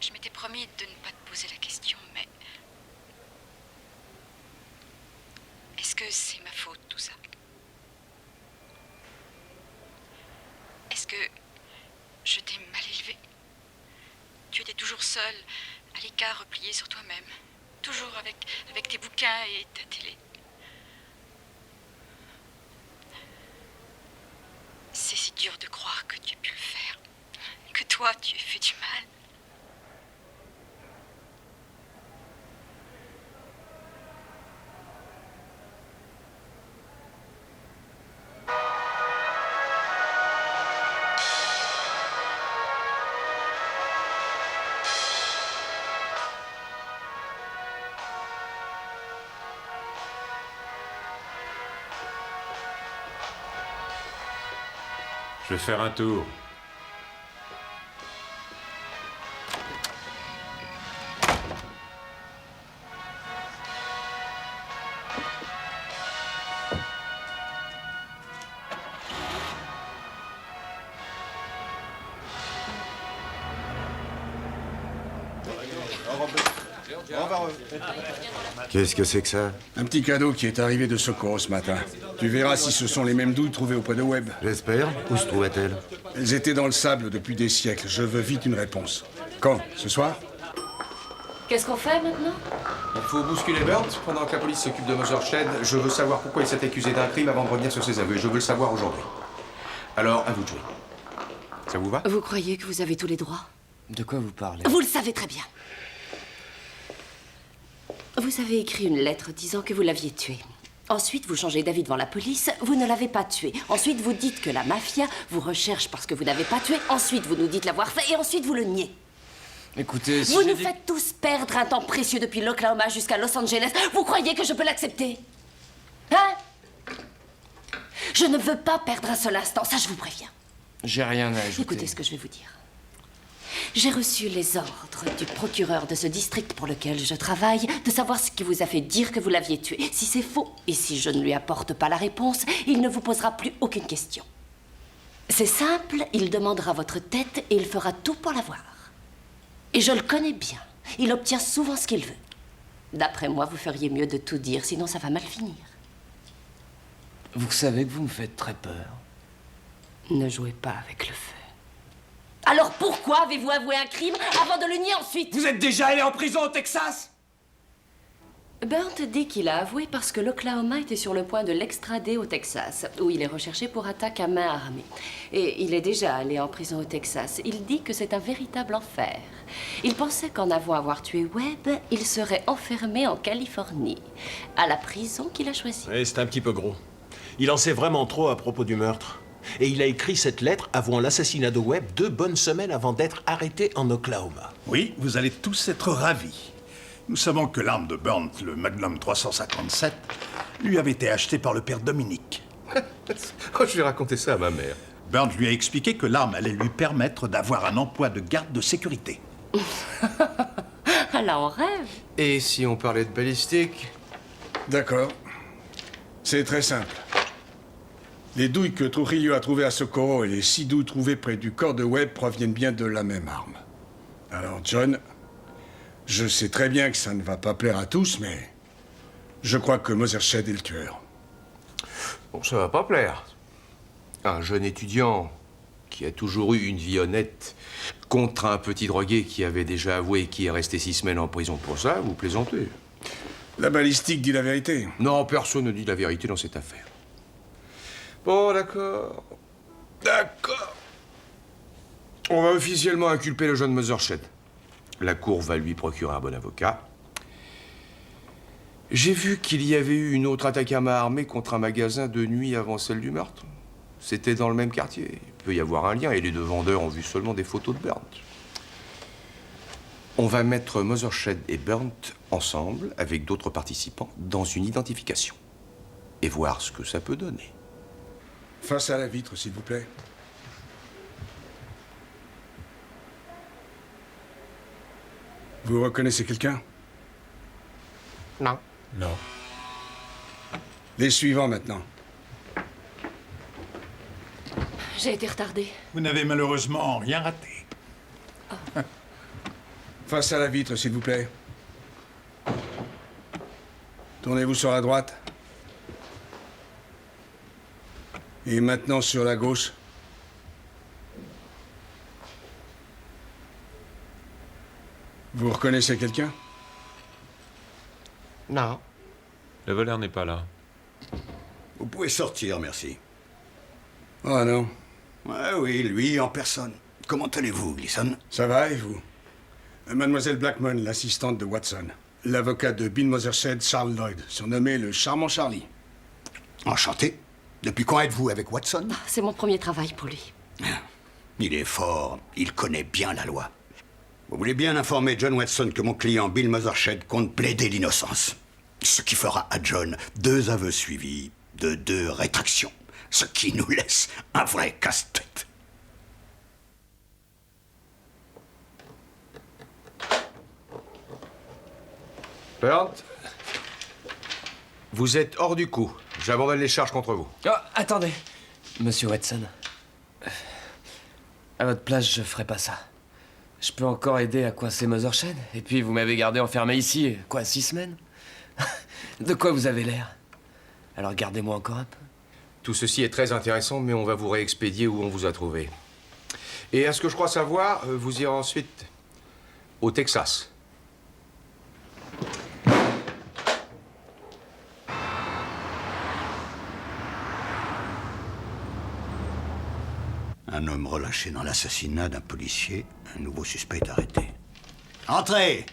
Je m'étais promis de ne pas te poser la question, mais... Est-ce que c'est ma faute, tout ça? Est-ce que je t'ai mal élevé? Tu étais toujours seule, à l'écart, repliée sur toi-même. Toujours avec tes bouquins et ta télé. C'est si dur de croire que tu aies pu le faire. Que toi, tu aies fait du mal. Je vais faire un tour. Qu'est-ce que c'est que ça? Un petit cadeau qui est arrivé de Socorro ce matin. Tu verras si ce sont les mêmes douilles trouvées auprès de Webb. J'espère. Où se trouvait-elle? Elles étaient dans le sable depuis des siècles. Je veux vite une réponse. Quand? Ce soir? Qu'est-ce qu'on fait maintenant? Il faut bousculer Burnt pendant que la police s'occupe de Mothershed. Je veux savoir pourquoi il s'est accusé d'un crime avant de revenir sur ses aveux. Je veux le savoir aujourd'hui. Alors, à vous de jouer. Ça vous va? Vous croyez que vous avez tous les droits? De quoi vous parlez? Vous le savez très bien. Vous avez écrit une lettre disant que vous l'aviez tué. Ensuite, vous changez d'avis devant la police, vous ne l'avez pas tué. Ensuite, vous dites que la mafia vous recherche parce que vous n'avez pas tué. Ensuite, vous nous dites l'avoir fait et ensuite, vous le niez. Écoutez, si vous j'ai nous dit- faites tous perdre un temps précieux depuis l'Oklahoma jusqu'à Los Angeles. Vous croyez que je peux l'accepter? Hein? Je ne veux pas perdre un seul instant, ça je vous préviens. J'ai rien à ajouter. Écoutez ce que je vais vous dire. J'ai reçu les ordres du procureur de ce district pour lequel je travaille de savoir ce qui vous a fait dire que vous l'aviez tué. Si c'est faux, et si je ne lui apporte pas la réponse, il ne vous posera plus aucune question. C'est simple, il demandera votre tête et il fera tout pour l'avoir. Et je le connais bien. Il obtient souvent ce qu'il veut. D'après moi, vous feriez mieux de tout dire, sinon ça va mal finir. Vous savez que vous me faites très peur. Ne jouez pas avec le feu. Alors pourquoi avez-vous avoué un crime avant de le nier ensuite? Vous êtes déjà allé en prison au Texas? Burnt dit qu'il a avoué parce que l'Oklahoma était sur le point de l'extrader au Texas, où il est recherché pour attaque à main armée. Et il est déjà allé en prison au Texas. Il dit que c'est un véritable enfer. Il pensait qu'en avouant avoir tué Webb, il serait enfermé en Californie, à la prison qu'il a choisie. Oui, c'est un petit peu gros. Il en sait vraiment trop à propos du meurtre. Et il a écrit cette lettre avouant l'assassinat de Webb 2 bonnes semaines avant d'être arrêté en Oklahoma. Oui, vous allez tous être ravis. Nous savons que l'arme de Burnt, le Magnum 357, lui avait été achetée par le père Dominique. Oh, je vais raconter ça à ma mère. Burnt lui a expliqué que l'arme allait lui permettre d'avoir un emploi de garde de sécurité. Ah là, on rêve. Et si on parlait de balistique? D'accord. C'est très simple. Les douilles que Trujillo a trouvées à Socorro et les 6 douilles trouvées près du corps de Webb proviennent bien de la même arme. Alors, John, je sais très bien que ça ne va pas plaire à tous, mais je crois que Mothershed est le tueur. Bon, ça va pas plaire. Un jeune étudiant qui a toujours eu une vie honnête contre un petit drogué qui avait déjà avoué et qui est resté 6 semaines en prison pour ça, vous plaisantez. La balistique dit la vérité. Non, personne ne dit la vérité dans cette affaire. Bon, d'accord. D'accord. On va officiellement inculper le jeune Mothershed. La cour va lui procurer un bon avocat. J'ai vu qu'il y avait eu une autre attaque à main armée contre un magasin de nuit avant celle du meurtre. C'était dans le même quartier. Il peut y avoir un lien et les 2 vendeurs ont vu seulement des photos de Burnt. On va mettre Mothershed et Burnt ensemble avec d'autres participants dans une identification et voir ce que ça peut donner. Face à la vitre, s'il vous plaît. Vous reconnaissez quelqu'un? Non. Non. Les suivants maintenant. J'ai été retardée. Vous n'avez malheureusement rien raté. Face à la vitre, s'il vous plaît. Tournez-vous sur la droite. Et maintenant sur la gauche. Vous reconnaissez quelqu'un? Non. Le voleur n'est pas là. Vous pouvez sortir, merci. Oh non. Ouais, oui, lui en personne. Comment allez-vous, Gleason? Ça va, et vous? Mademoiselle Blackmon, l'assistante de Watson. L'avocat de Bill Mothershed, Charles Lloyd, surnommé le charmant Charlie. Enchanté. Depuis quand êtes-vous avec Watson? C'est mon premier travail pour lui. Il est fort. Il connaît bien la loi. Vous voulez bien informer John Watson que mon client Bill Mothershed compte plaider l'innocence. Ce qui fera à John 2 aveux suivis de 2 rétractions. Ce qui nous laisse un vrai casse-tête. Burnt, vous êtes hors du coup. J'abandonne les charges contre vous. Oh, attendez, monsieur Watson. À votre place, je ferais pas ça. Je peux encore aider à coincer Mothershed. Et puis, vous m'avez gardé enfermé ici, quoi, 6 semaines? De quoi vous avez l'air? Alors gardez-moi encore un peu. Tout ceci est très intéressant, mais on va vous réexpédier où on vous a trouvé. Et à ce que je crois savoir, vous irez ensuite au Texas. Un homme relâché dans l'assassinat d'un policier, un nouveau suspect est arrêté. Entrez!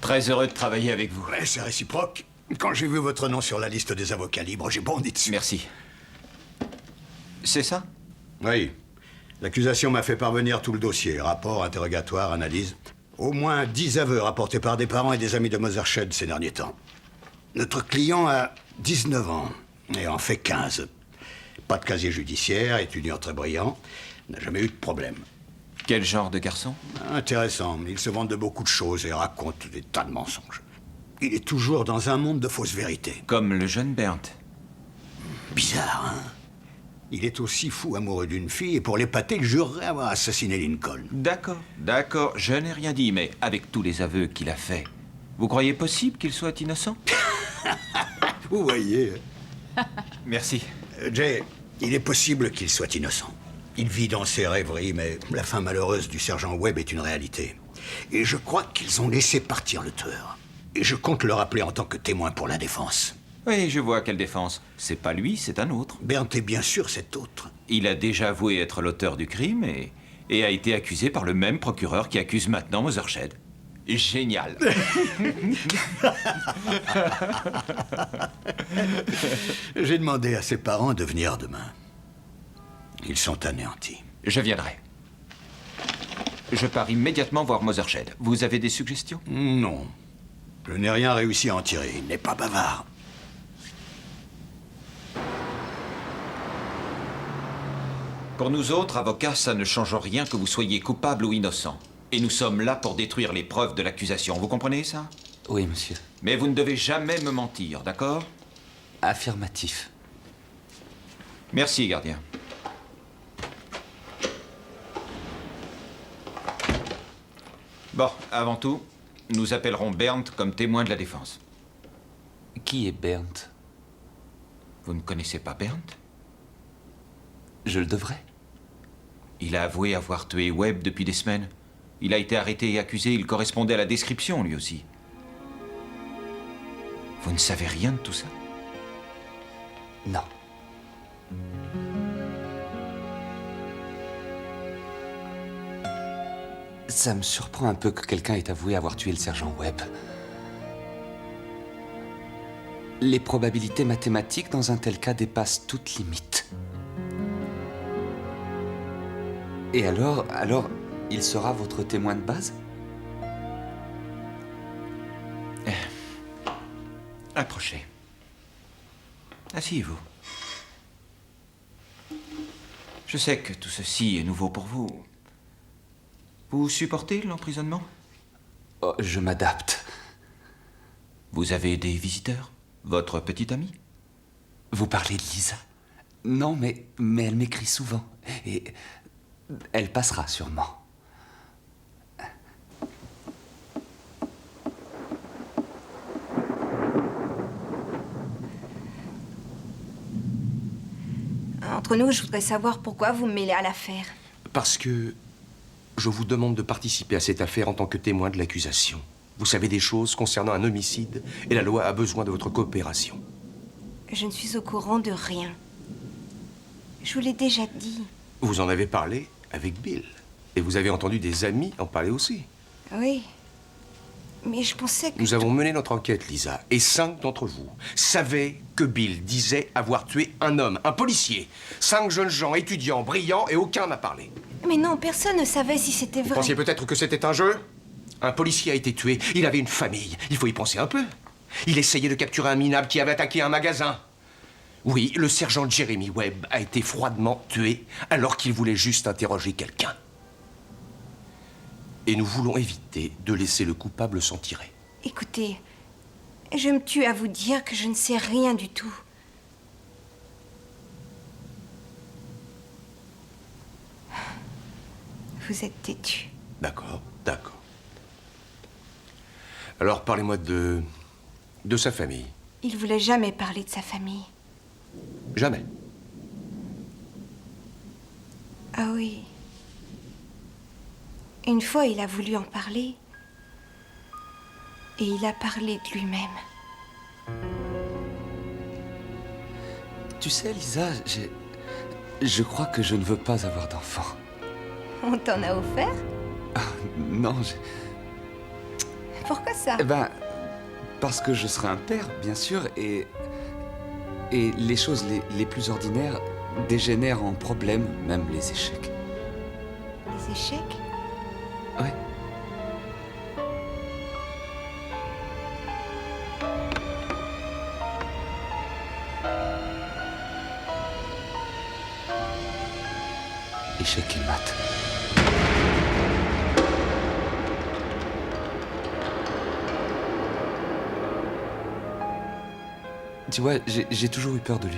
Très heureux de travailler avec vous. Ouais, c'est réciproque. Quand j'ai vu votre nom sur la liste des avocats libres, j'ai bondi dessus. Merci. C'est ça? Oui. L'accusation m'a fait parvenir tout le dossier. Rapport, interrogatoire, analyse. Au moins 10 aveux rapportés par des parents et des amis de Mothershed ces derniers temps. Notre client a 19 ans et en fait 15. Pas de casier judiciaire, étudiant très brillant, n'a jamais eu de problème. Quel genre de garçon? Intéressant. Il se vante de beaucoup de choses et raconte des tas de mensonges. Il est toujours dans un monde de fausses vérités. Comme le jeune Bernd. Bizarre, hein? Il est aussi fou amoureux d'une fille et pour l'épater, il jurerait avoir assassiné Lincoln. D'accord, d'accord, je n'ai rien dit, mais avec tous les aveux qu'il a faits, vous croyez possible qu'il soit innocent? Vous voyez. Merci. Jay, il est possible qu'il soit innocent. Il vit dans ses rêveries, mais la fin malheureuse du sergent Webb est une réalité. Et je crois qu'ils ont laissé partir le tueur. Et je compte le rappeler en tant que témoin pour la défense. Oui, je vois quelle défense. C'est pas lui, c'est un autre. Bernd est bien sûr cet autre. Il a déjà avoué être l'auteur du crime et a été accusé par le même procureur qui accuse maintenant Mothershed. Génial. J'ai demandé à ses parents de venir demain. Ils sont anéantis. Je viendrai. Je pars immédiatement voir Mothershed. Vous avez des suggestions? Non. Je n'ai rien réussi à en tirer. Il n'est pas bavard. Pour nous autres, avocats, ça ne change rien que vous soyez coupable ou innocent. Et nous sommes là pour détruire les preuves de l'accusation. Vous comprenez ça? Oui, monsieur. Mais vous ne devez jamais me mentir, d'accord? Affirmatif. Merci, gardien. Bon, avant tout, nous appellerons Bernd comme témoin de la défense. Qui est Bernd? Vous ne connaissez pas Bernd? Je le devrais. Il a avoué avoir tué Webb depuis des semaines. Il a été arrêté et accusé, il correspondait à la description, lui aussi. Vous ne savez rien de tout ça? Non. Ça me surprend un peu que quelqu'un ait avoué avoir tué le sergent Webb. Les probabilités mathématiques dans un tel cas dépassent toute limite. Et alors, il sera votre témoin de base? Approchez. Asseyez-vous. Je sais que tout ceci est nouveau pour vous. Vous supportez l'emprisonnement? Oh, je m'adapte. Vous avez des visiteurs? Votre petite amie? Vous parlez de Lisa? Non, mais elle m'écrit souvent. Et elle passera sûrement. Entre nous, je voudrais savoir pourquoi vous me mêlez à l'affaire. Parce que je vous demande de participer à cette affaire en tant que témoin de l'accusation. Vous savez des choses concernant un homicide et la loi a besoin de votre coopération. Je ne suis au courant de rien. Je vous l'ai déjà dit. Vous en avez parlé avec Bill. Et vous avez entendu des amis en parler aussi. Oui. Mais je pensais que... Nous avons mené notre enquête, Lisa. Et 5 d'entre vous savaient que Bill disait avoir tué un homme, un policier. 5 jeunes gens, étudiants, brillants, et aucun n'a parlé. Mais non, personne ne savait si c'était vrai. Vous pensiez peut-être que c'était un jeu? Un policier a été tué. Il avait une famille. Il faut y penser un peu. Il essayait de capturer un minable qui avait attaqué un magasin. Oui, le sergent Jeremy Webb a été froidement tué alors qu'il voulait juste interroger quelqu'un. Et nous voulons éviter de laisser le coupable s'en tirer. Écoutez, je me tue à vous dire que je ne sais rien du tout. Vous êtes têtu. D'accord, d'accord. Alors, parlez-moi de sa famille. Il voulait jamais parler de sa famille. Jamais. Ah oui. Une fois, il a voulu en parler. Et il a parlé de lui-même. Tu sais, Lisa, je crois que je ne veux pas avoir d'enfant. On t'en a offert? Non, Pourquoi ça? Eh ben, parce que je serai un père, bien sûr, et les choses les plus ordinaires dégénèrent en problèmes, même les échecs. Les échecs? Ouais. Échec et maths. Tu vois, j'ai toujours eu peur de lui.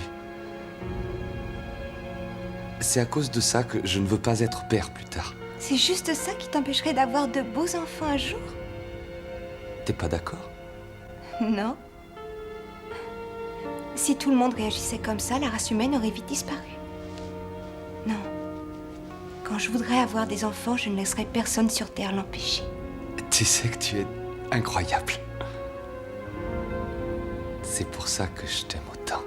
C'est à cause de ça que je ne veux pas être père plus tard. C'est juste ça qui t'empêcherait d'avoir de beaux enfants un jour? T'es pas d'accord? Non. Si tout le monde réagissait comme ça, la race humaine aurait vite disparu. Non. Quand je voudrais avoir des enfants, je ne laisserai personne sur Terre l'empêcher. Tu sais que tu es incroyable. C'est pour ça que je t'aime autant.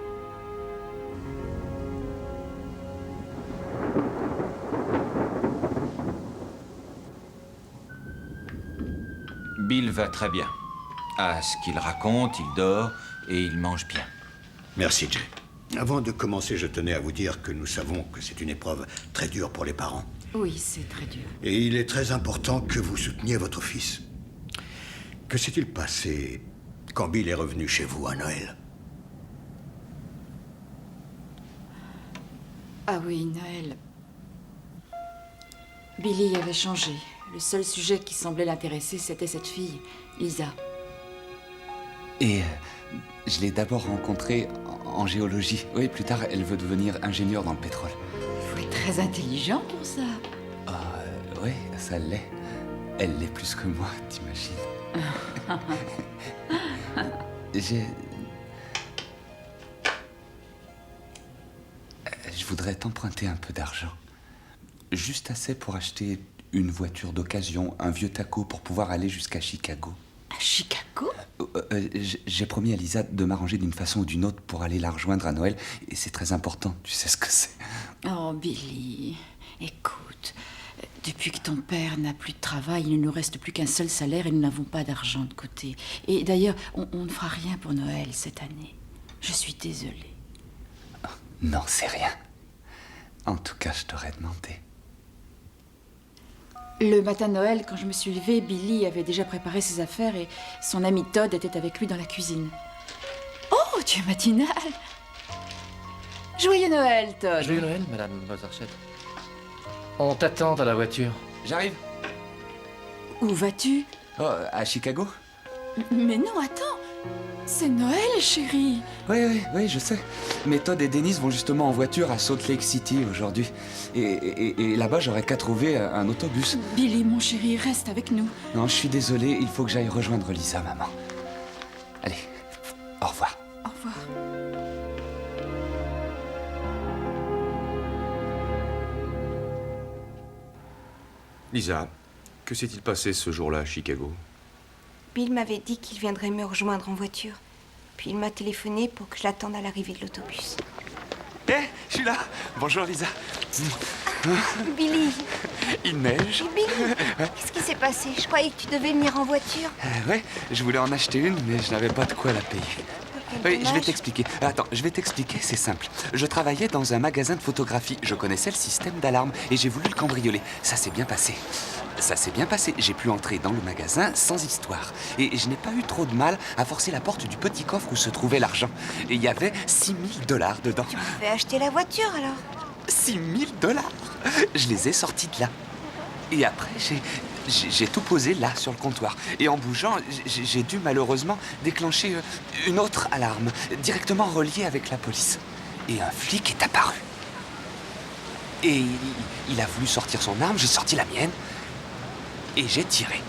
Bill va très bien. À ce qu'il raconte, il dort et il mange bien. Merci, Jay. Avant de commencer, je tenais à vous dire que nous savons que c'est une épreuve très dure pour les parents. Oui, c'est très dur. Et il est très important que vous souteniez votre fils. Que s'est-il passé quand Bill est revenu chez vous à Noël? Ah oui, Noël. Billy avait changé. Le seul sujet qui semblait l'intéresser, c'était cette fille, Lisa. Et je l'ai d'abord rencontrée en géologie. Oui, plus tard, elle veut devenir ingénieure dans le pétrole. Vous êtes très intelligent pour ça. Oui, ça l'est. Elle l'est plus que moi, t'imagines. Je voudrais t'emprunter un peu d'argent. Juste assez pour acheter une voiture d'occasion, un vieux taco pour pouvoir aller jusqu'à Chicago. À Chicago? J'ai promis à Lisa de m'arranger d'une façon ou d'une autre pour aller la rejoindre à Noël. Et c'est très important, tu sais ce que c'est. Oh, Billy, écoute, depuis que ton père n'a plus de travail, il ne nous reste plus qu'un seul salaire et nous n'avons pas d'argent de côté. Et d'ailleurs, on ne fera rien pour Noël cette année. Je suis désolée. Non, c'est rien. En tout cas, je t'aurais demandé. Le matin de Noël, quand je me suis levée, Billy avait déjà préparé ses affaires et son ami Todd était avec lui dans la cuisine. Oh, tu es matinale! Joyeux Noël, Todd! Joyeux Noël, Madame Mothershed. On t'attend dans la voiture. J'arrive. Où vas-tu? Oh, à Chicago? Mais non, attends! C'est Noël, chérie! Oui, je sais. Mais Todd et Denise vont justement en voiture à Salt Lake City aujourd'hui. Et là-bas, j'aurais qu'à trouver un autobus. Billy, mon chéri, reste avec nous. Non, je suis désolé, il faut que j'aille rejoindre Lisa, maman. Allez, au revoir. Au revoir. Lisa, que s'est-il passé ce jour-là à Chicago? Bill m'avait dit qu'il viendrait me rejoindre en voiture. Puis il m'a téléphoné pour que je l'attende à l'arrivée de l'autobus. Je suis là. Bonjour, Lisa. Billy! Il neige. Billy! Qu'est-ce qui s'est passé? Je croyais que tu devais venir en voiture. Ouais, je voulais en acheter une, mais je n'avais pas de quoi la payer. Oui, je vais t'expliquer. Attends, je vais t'expliquer, c'est simple. Je travaillais dans un magasin de photographie. Je connaissais le système d'alarme et j'ai voulu le cambrioler. Ça s'est bien passé. J'ai pu entrer dans le magasin sans histoire. Et je n'ai pas eu trop de mal à forcer la porte du petit coffre où se trouvait l'argent. Et il y avait $6 000 dedans. Tu pouvais acheter la voiture alors? $6 000? Je les ai sortis de là. Et après, j'ai tout posé là, sur le comptoir. Et en bougeant, j'ai dû malheureusement déclencher une autre alarme, directement reliée avec la police. Et un flic est apparu. Et il a voulu sortir son arme, j'ai sorti la mienne. Et j'ai tiré.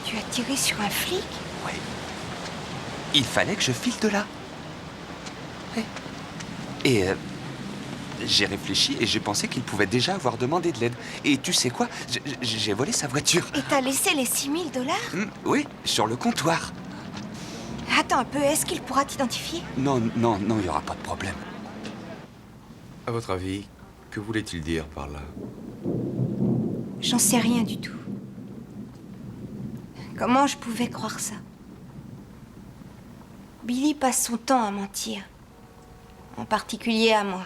Tu as tiré sur un flic? Oui. Il fallait que je file de là. Oui. Et j'ai réfléchi et j'ai pensé qu'il pouvait déjà avoir demandé de l'aide. Et tu sais quoi? J'ai volé sa voiture. Et t'as laissé les 6 000 $? Oui, sur le comptoir. Attends un peu, est-ce qu'il pourra t'identifier? Non, non, non, il n'y aura pas de problème. À votre avis, que voulait-il dire par là? J'en sais rien du tout. Comment je pouvais croire ça? Billy passe son temps à mentir. En particulier à moi.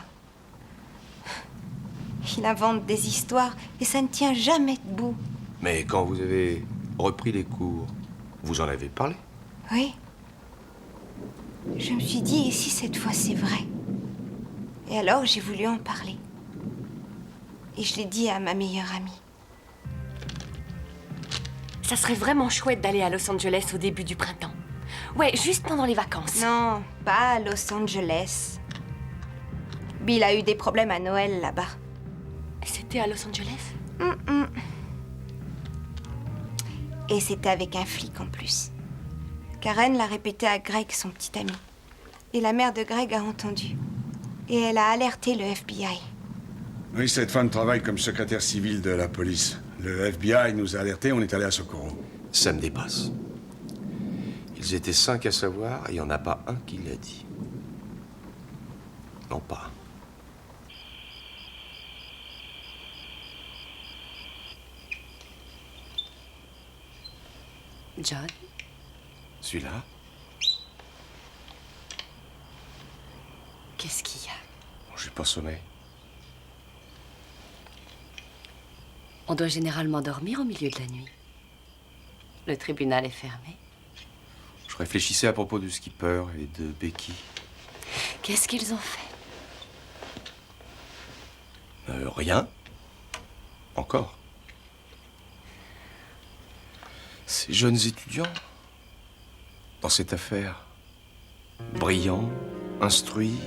Il invente des histoires et ça ne tient jamais debout. Mais quand vous avez repris les cours, vous en avez parlé? Oui. Je me suis dit, et si cette fois c'est vrai? Et alors j'ai voulu en parler. Et je l'ai dit à ma meilleure amie. Ça serait vraiment chouette d'aller à Los Angeles au début du printemps. Ouais, juste pendant les vacances. Non, pas à Los Angeles. Bill a eu des problèmes à Noël là-bas. C'était à Los Angeles? Et c'était avec un flic en plus. Karen l'a répété à Greg, son petit ami. Et la mère de Greg a entendu. Et elle a alerté le FBI. Oui, cette femme travaille comme secrétaire civile de la police. Le FBI nous a alertés, on est allé à Socorro. Ça me dépasse. Ils étaient 5 à savoir, et il n'y en a pas un qui l'a dit. Non, pas. John? Celui-là? Qu'est-ce qu'il y a? J'ai pas sonné. On doit généralement dormir au milieu de la nuit. Le tribunal est fermé. Je réfléchissais à propos du skipper et de Becky. Qu'est-ce qu'ils ont fait? Rien. Encore. Ces jeunes étudiants, dans cette affaire, brillants, instruits,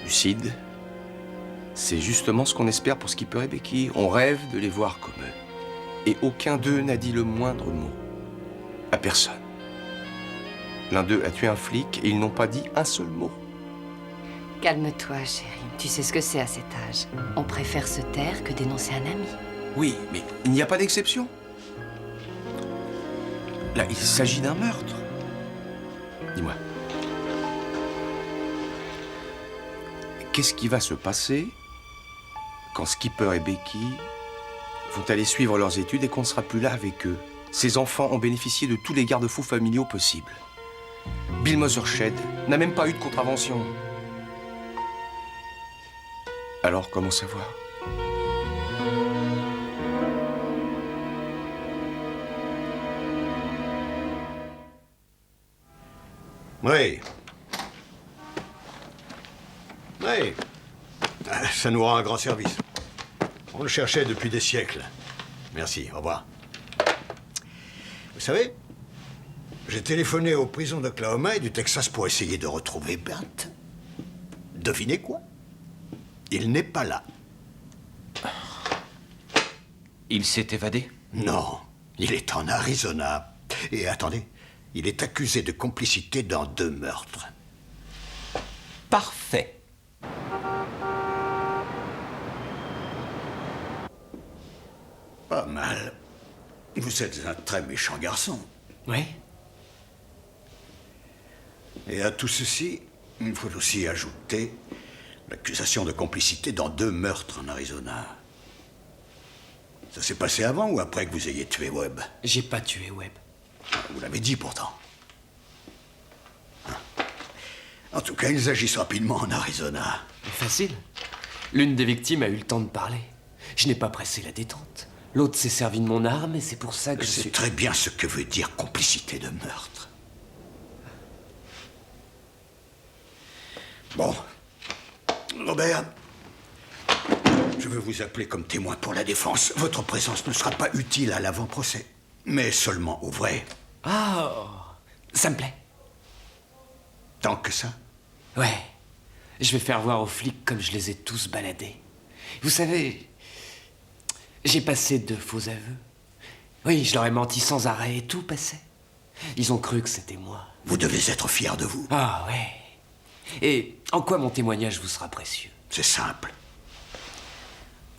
lucides, c'est justement ce qu'on espère pour Skipper et Becky. On rêve de les voir comme eux. Et aucun d'eux n'a dit le moindre mot. À personne. L'un d'eux a tué un flic et ils n'ont pas dit un seul mot. Calme-toi, chérie. Tu sais ce que c'est à cet âge. On préfère se taire que dénoncer un ami. Oui, mais il n'y a pas d'exception. Là, il s'agit d'un meurtre. Dis-moi. Qu'est-ce qui va se passer quand Skipper et Becky vont aller suivre leurs études et qu'on ne sera plus là avec eux? Ces enfants ont bénéficié de tous les garde-fous familiaux possibles. Bill Mothershed n'a même pas eu de contravention. Alors, comment savoir? Oui. Oui. Ça nous rend un grand service. On le cherchait depuis des siècles. Merci, au revoir. Vous savez, j'ai téléphoné aux prisons d'Oklahoma et du Texas pour essayer de retrouver Bert. Devinez quoi? Il n'est pas là. Il s'est évadé? Non, il est en Arizona. Et attendez, il est accusé de complicité dans 2 meurtres. Parfait. Pas mal. Vous êtes un très méchant garçon. Oui. Et à tout ceci, il faut aussi ajouter l'accusation de complicité dans 2 meurtres en Arizona. Ça s'est passé avant ou après que vous ayez tué Webb? J'ai pas tué Webb. Vous l'avez dit pourtant. En tout cas, ils agissent rapidement en Arizona. Facile. L'une des victimes a eu le temps de parler. Je n'ai pas pressé la détente. L'autre s'est servi de mon arme et c'est pour ça que je sais suis... très bien ce que veut dire complicité de meurtre. Bon. Robert, je veux vous appeler comme témoin pour la défense. Votre présence ne sera pas utile à l'avant-procès, mais seulement au vrai. Ah, ça me plaît. Tant que ça? Ouais. Je vais faire voir aux flics comme je les ai tous baladés. Vous savez, j'ai passé de faux aveux. Oui, je leur ai menti sans arrêt et tout passait. Ils ont cru que c'était moi. Vous devez être fier de vous. Ah ouais. Et en quoi mon témoignage vous sera précieux? C'est simple.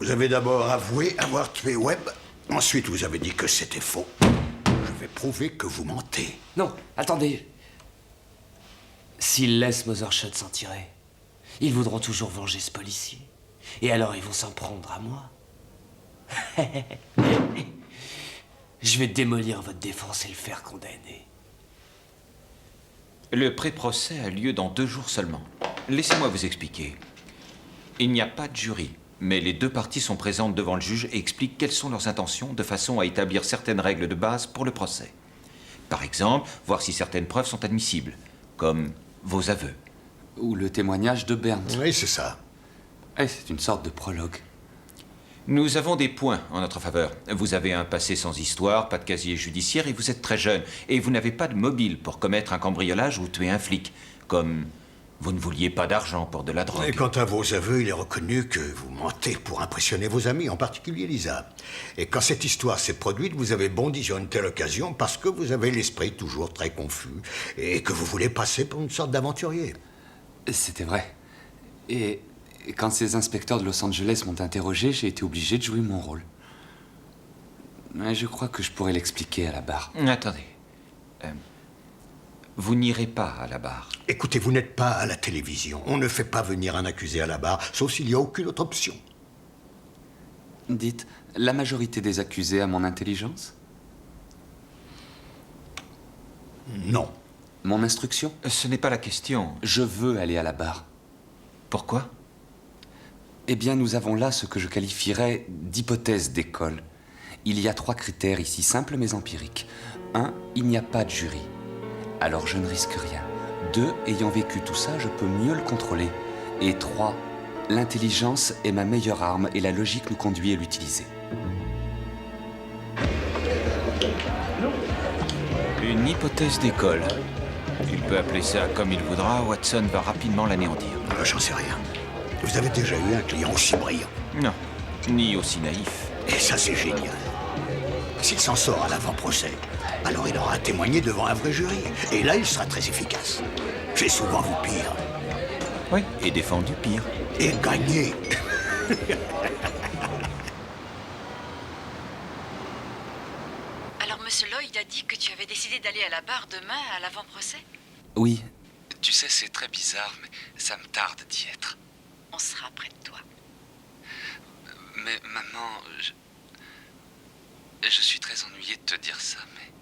Vous avez d'abord avoué avoir tué Webb. Ensuite, vous avez dit que c'était faux. Je vais prouver que vous mentez. Non, attendez. S'ils laissent Mothershot s'en tirer, ils voudront toujours venger ce policier. Et alors ils vont s'en prendre à moi. Je vais démolir votre défense et le faire condamner. Le pré-procès a lieu dans 2 jours seulement. Laissez-moi vous expliquer. Il n'y a pas de jury, mais les 2 parties sont présentes devant le juge et expliquent quelles sont leurs intentions de façon à établir certaines règles de base pour le procès. Par exemple, voir si certaines preuves sont admissibles, comme vos aveux. Ou le témoignage de Bernd. Oui, c'est ça. C'est une sorte de prologue. Nous avons des points en notre faveur. Vous avez un passé sans histoire, pas de casier judiciaire et vous êtes très jeune. Et vous n'avez pas de mobile pour commettre un cambriolage ou tuer un flic. Comme vous ne vouliez pas d'argent pour de la drogue. Et quant à vos aveux, il est reconnu que vous mentez pour impressionner vos amis, en particulier Lisa. Et quand cette histoire s'est produite, vous avez bondi sur une telle occasion parce que vous avez l'esprit toujours très confus et que vous voulez passer pour une sorte d'aventurier. C'était vrai. Et quand ces inspecteurs de Los Angeles m'ont interrogé, j'ai été obligé de jouer mon rôle. Mais je crois que je pourrais l'expliquer à la barre. Attendez. Vous n'irez pas à la barre. Écoutez, vous n'êtes pas à la télévision. On ne fait pas venir un accusé à la barre, sauf s'il n'y a aucune autre option. Dites, la majorité des accusés a mon intelligence? Non. Mon instruction? Ce n'est pas la question. Je veux aller à la barre. Pourquoi? Eh bien, nous avons là ce que je qualifierais d'hypothèse d'école. Il y a 3 critères ici, simples mais empiriques. 1, il n'y a pas de jury. Alors je ne risque rien. 2, ayant vécu tout ça, je peux mieux le contrôler. Et 3, l'intelligence est ma meilleure arme et la logique nous conduit à l'utiliser. Une hypothèse d'école. Il peut appeler ça comme il voudra, Watson va rapidement l'anéantir. J'en sais rien. Vous avez déjà eu un client aussi brillant? Non, ni aussi naïf. Et ça, c'est génial. S'il s'en sort à l'avant-procès, alors il aura à témoigner devant un vrai jury. Et là, il sera très efficace. J'ai souvent vu pire. Oui, et défendu pire. Et gagné. Alors, Monsieur Lloyd a dit que tu avais décidé d'aller à la barre demain à l'avant-procès? Oui. Tu sais, c'est très bizarre, mais ça me tarde d'y être. On sera près de toi. Mais maman, je suis très ennuyé de te dire ça, mais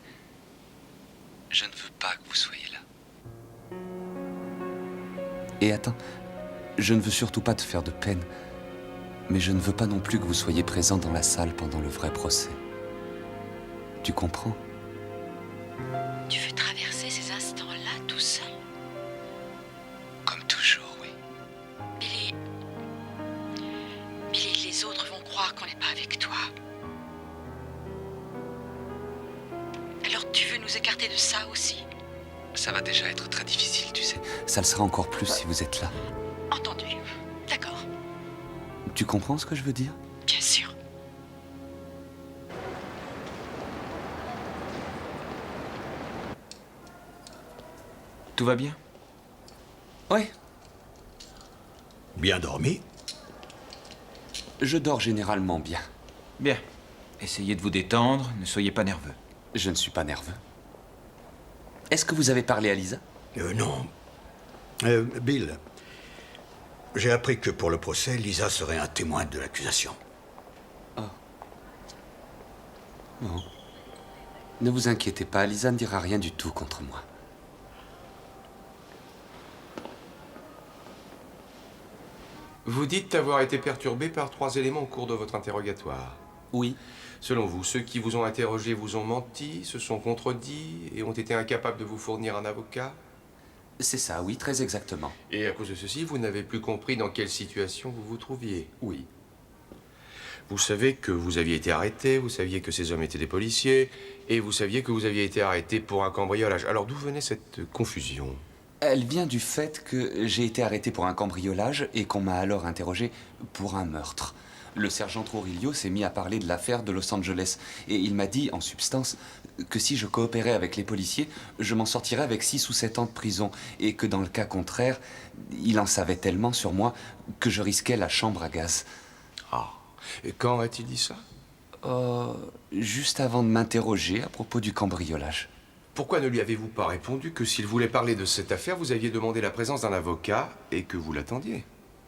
je ne veux pas que vous soyez là. Et attends, je ne veux surtout pas te faire de peine, mais je ne veux pas non plus que vous soyez présent dans la salle pendant le vrai procès. Tu comprends? Tu veux traverser ces instants-là tout seul? Comme toujours, oui. Billy, les autres vont croire qu'on n'est pas avec toi. Alors tu veux nous écarter de ça aussi? Ça va déjà être très difficile, tu sais. Ça le sera encore plus si vous êtes là. Entendu. D'accord. Tu comprends ce que je veux dire? Bien sûr. Tout va bien? Oui. Bien dormi? Je dors généralement bien. Bien. Essayez de vous détendre, ne soyez pas nerveux. Je ne suis pas nerveux. Est-ce que vous avez parlé à Lisa? Non. Bill, j'ai appris que pour le procès, Lisa serait un témoin de l'accusation. Oh. Bon. Ne vous inquiétez pas, Lisa ne dira rien du tout contre moi. Vous dites avoir été perturbé par 3 éléments au cours de votre interrogatoire. Oui. Selon vous, ceux qui vous ont interrogé vous ont menti, se sont contredits et ont été incapables de vous fournir un avocat? C'est ça, oui, très exactement. Et à cause de ceci, vous n'avez plus compris dans quelle situation vous vous trouviez? Oui. Vous savez que vous aviez été arrêté, vous saviez que ces hommes étaient des policiers, et vous saviez que vous aviez été arrêté pour un cambriolage. Alors d'où venait cette confusion? Elle vient du fait que j'ai été arrêté pour un cambriolage et qu'on m'a alors interrogé pour un meurtre. Le sergent Trujillo s'est mis à parler de l'affaire de Los Angeles et il m'a dit, en substance, que si je coopérais avec les policiers, je m'en sortirais avec 6 ou 7 ans de prison et que dans le cas contraire, il en savait tellement sur moi que je risquais la chambre à gaz. Ah. Et quand a-t-il dit ça? Juste avant de m'interroger à propos du cambriolage. Pourquoi ne lui avez-vous pas répondu que s'il voulait parler de cette affaire, vous aviez demandé la présence d'un avocat et que vous l'attendiez?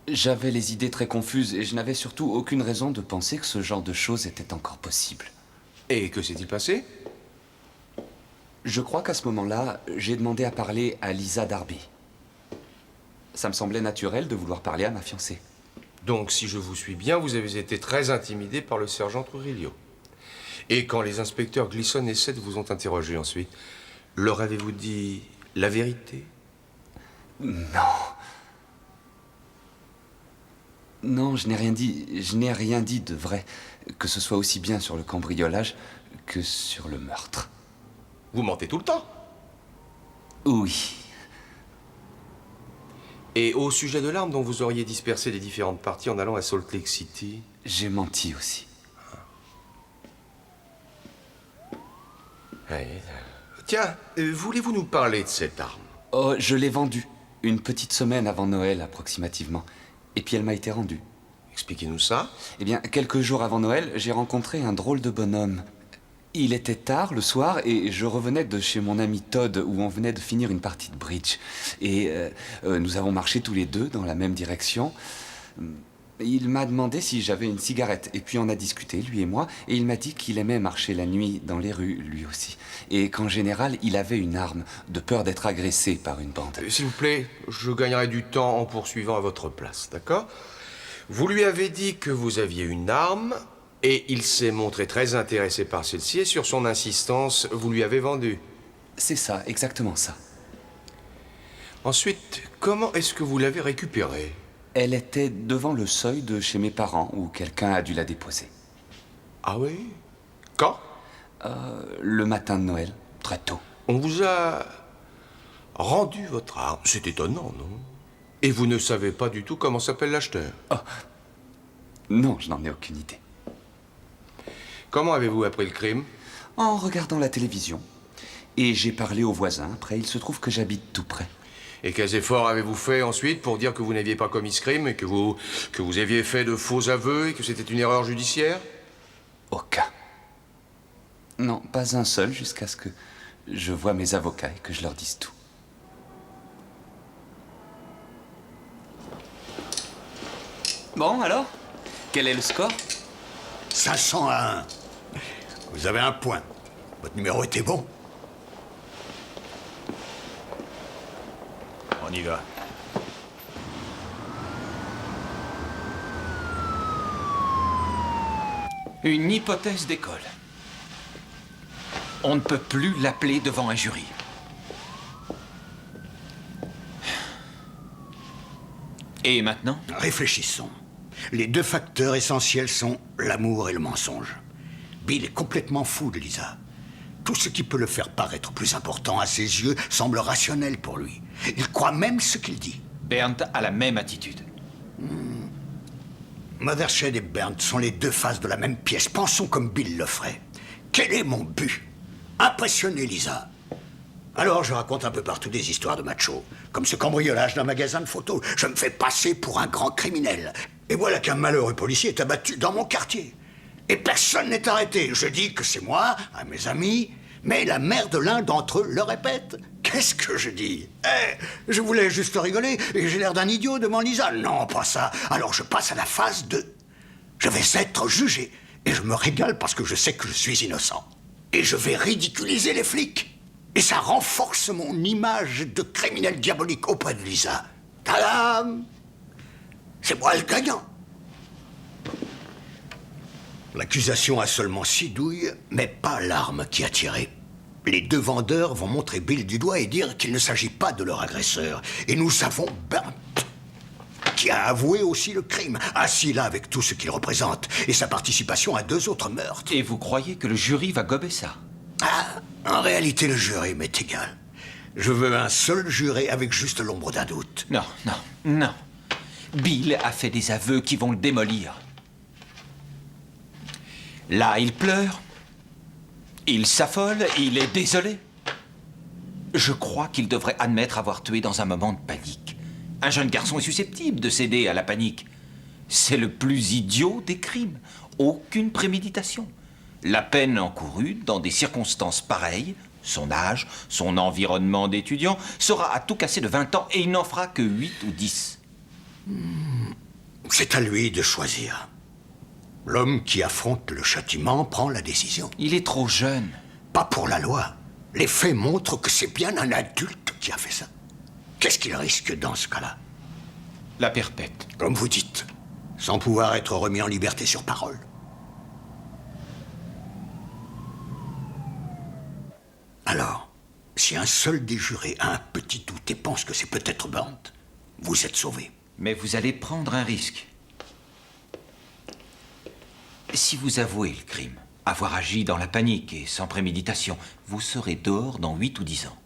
J'avais les idées très confuses et je n'avais surtout aucune raison de penser que ce genre de choses était encore possible. Et que s'est-il passé? Je crois qu'à ce moment-là, j'ai demandé à parler à Lisa Darby. Ça me semblait naturel de vouloir parler à ma fiancée. Donc, si je vous suis bien, vous avez été très intimidé par le sergent Trujillo. Et quand les inspecteurs Gleason et Seth vous ont interrogé ensuite, leur avez-vous dit la vérité? Non. Non, je n'ai rien dit. Je n'ai rien dit de vrai. Que ce soit aussi bien sur le cambriolage que sur le meurtre. Vous mentez tout le temps? Oui. Et au sujet de l'arme dont vous auriez dispersé les différentes parties en allant à Salt Lake City? J'ai menti aussi. Oui. Tiens, voulez-vous nous parler de cette arme? Oh, je l'ai vendue. Une petite semaine avant Noël, approximativement. Et puis elle m'a été rendue. Expliquez-nous ça. Eh bien, quelques jours avant Noël, j'ai rencontré un drôle de bonhomme. Il était tard, le soir, et je revenais de chez mon ami Todd, où on venait de finir une partie de bridge. Et nous avons marché tous les deux dans la même direction. Il m'a demandé si j'avais une cigarette, et puis on a discuté, lui et moi, et il m'a dit qu'il aimait marcher la nuit dans les rues, lui aussi. Et qu'en général, il avait une arme, de peur d'être agressé par une bande. S'il vous plaît, je gagnerai du temps en poursuivant à votre place, d'accord? Vous lui avez dit que vous aviez une arme, et il s'est montré très intéressé par celle-ci, et sur son insistance, vous lui avez vendu. C'est ça, exactement ça. Ensuite, comment est-ce que vous l'avez récupérée? Elle était devant le seuil de chez mes parents, où quelqu'un a dû la déposer. Ah oui? Quand? Le matin de Noël, très tôt. On vous a rendu votre arme. C'est étonnant, non? Et vous ne savez pas du tout comment s'appelle l'acheteur? Oh. Non, je n'en ai aucune idée. Comment avez-vous appris le crime? En regardant la télévision. Et j'ai parlé aux voisins. Après, il se trouve que j'habite tout près. Et quels efforts avez-vous fait ensuite pour dire que vous n'aviez pas commis ce crime et que vous aviez fait de faux aveux et que c'était une erreur judiciaire? Aucun. Non, pas un seul, jusqu'à ce que je voie mes avocats et que je leur dise tout. Bon, alors? Quel est le score? 500-1. Vous avez un point. Votre numéro était bon. On y va. Une hypothèse d'école. On ne peut plus l'appeler devant un jury. Et maintenant? Réfléchissons. Les deux facteurs essentiels sont l'amour et le mensonge. Bill est complètement fou de Lisa. Tout ce qui peut le faire paraître plus important à ses yeux semble rationnel pour lui. Il croit même ce qu'il dit. Bernd a la même attitude. Mothershed et Bernd sont les deux faces de la même pièce. Pensons comme Bill le ferait. Quel est mon but? Impressionner Lisa. Alors je raconte un peu partout des histoires de macho, comme ce cambriolage d'un magasin de photos. Je me fais passer pour un grand criminel. Et voilà qu'un malheureux policier est abattu dans mon quartier. Et personne n'est arrêté. Je dis que c'est moi, à mes amis, mais la mère de l'un d'entre eux le répète. Qu'est-ce que je dis? Je voulais juste rigoler, et j'ai l'air d'un idiot devant Lisa. Non, pas ça. Alors je passe à la phase 2. Je vais être jugé, et je me régale parce que je sais que je suis innocent. Et je vais ridiculiser les flics. Et ça renforce mon image de criminel diabolique auprès de Lisa. Tadam! C'est moi le gagnant. L'accusation a seulement 6 douilles, mais pas l'arme qui a tiré. Les deux vendeurs vont montrer Bill du doigt et dire qu'il ne s'agit pas de leur agresseur. Et nous avons Bernd, qui a avoué aussi le crime, assis là avec tout ce qu'il représente, et sa participation à 2 autres meurtres. Et vous croyez que le jury va gober ça? Ah, en réalité, le jury m'est égal. Je veux un seul juré avec juste l'ombre d'un doute. Non, non, non. Bill a fait des aveux qui vont le démolir. Là, il pleure. Il s'affole, il est désolé. Je crois qu'il devrait admettre avoir tué dans un moment de panique. Un jeune garçon est susceptible de céder à la panique. C'est le plus idiot des crimes. Aucune préméditation. La peine encourue dans des circonstances pareilles, son âge, son environnement d'étudiant, sera à tout casser de 20 ans et il n'en fera que 8 ou 10. C'est à lui de choisir. L'homme qui affronte le châtiment prend la décision. Il est trop jeune. Pas pour la loi. Les faits montrent que c'est bien un adulte qui a fait ça. Qu'est-ce qu'il risque dans ce cas-là? La perpète. Comme vous dites, sans pouvoir être remis en liberté sur parole. Alors, si un seul des jurés a un petit doute et pense que c'est peut-être Burnt, vous êtes sauvé. Mais vous allez prendre un risque. Si vous avouez le crime, avoir agi dans la panique et sans préméditation, vous serez dehors dans 8 ou 10 ans.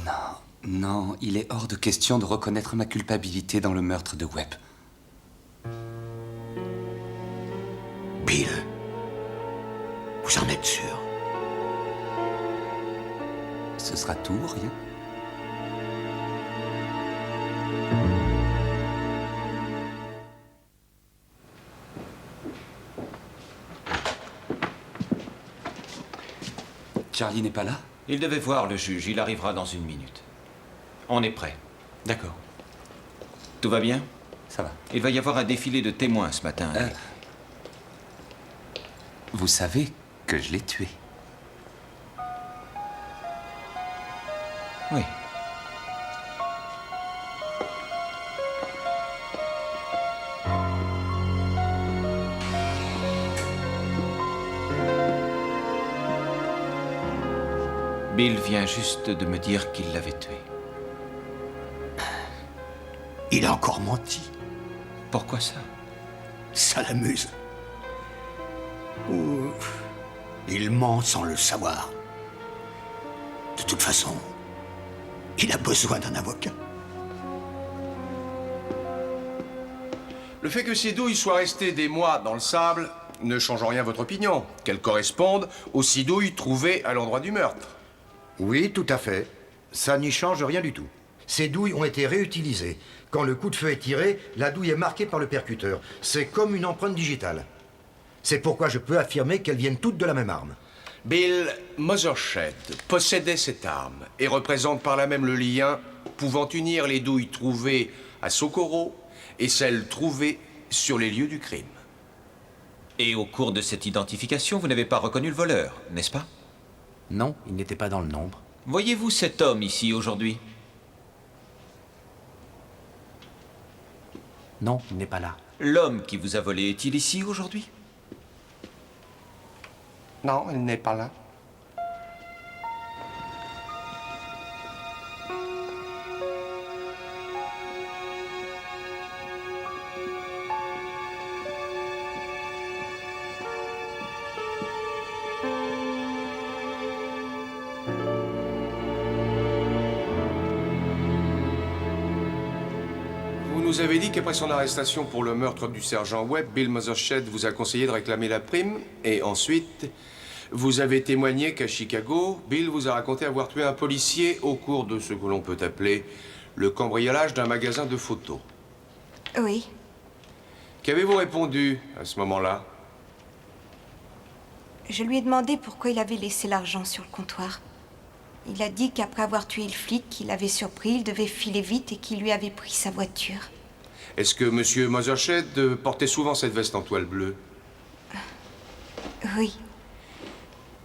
Non, non, il est hors de question de reconnaître ma culpabilité dans le meurtre de Webb. Bill, vous en êtes sûr? Ce sera tout ou rien. Charlie n'est pas là? Il devait voir le juge, il arrivera dans 1 minute. On est prêt. D'accord. Tout va bien? Ça va. Il va y avoir un défilé de témoins ce matin. Vous savez que je l'ai tué. Oui. Bill vient juste de me dire qu'il l'avait tué. Il a encore menti. Pourquoi ça? Ça l'amuse. Ou il ment sans le savoir. De toute façon, il a besoin d'un avocat. Le fait que ces douilles soient restées des mois dans le sable ne change en rien votre opinion. Qu'elles correspondent aux 6 douilles trouvées à l'endroit du meurtre. Oui, tout à fait. Ça n'y change rien du tout. Ces douilles ont été réutilisées. Quand le coup de feu est tiré, la douille est marquée par le percuteur. C'est comme une empreinte digitale. C'est pourquoi je peux affirmer qu'elles viennent toutes de la même arme. Bill Mothershed possédait cette arme et représente par là même le lien pouvant unir les douilles trouvées à Socorro et celles trouvées sur les lieux du crime. Et au cours de cette identification, vous n'avez pas reconnu le voleur, n'est-ce pas? Non, il n'était pas dans le nombre. Voyez-vous cet homme ici aujourd'hui? Non, il n'est pas là. L'homme qui vous a volé est-il ici aujourd'hui? Non, il n'est pas là. Vous nous avez dit qu'après son arrestation pour le meurtre du sergent Webb, Bill Mothershed vous a conseillé de réclamer la prime. Et ensuite, vous avez témoigné qu'à Chicago, Bill vous a raconté avoir tué un policier au cours de ce que l'on peut appeler le cambriolage d'un magasin de photos. Oui. Qu'avez-vous répondu à ce moment-là? Je lui ai demandé pourquoi il avait laissé l'argent sur le comptoir. Il a dit qu'après avoir tué le flic qu'il avait surpris, il devait filer vite et qu'il lui avait pris sa voiture. Est-ce que M. Mothershed portait souvent cette veste en toile bleue? Oui.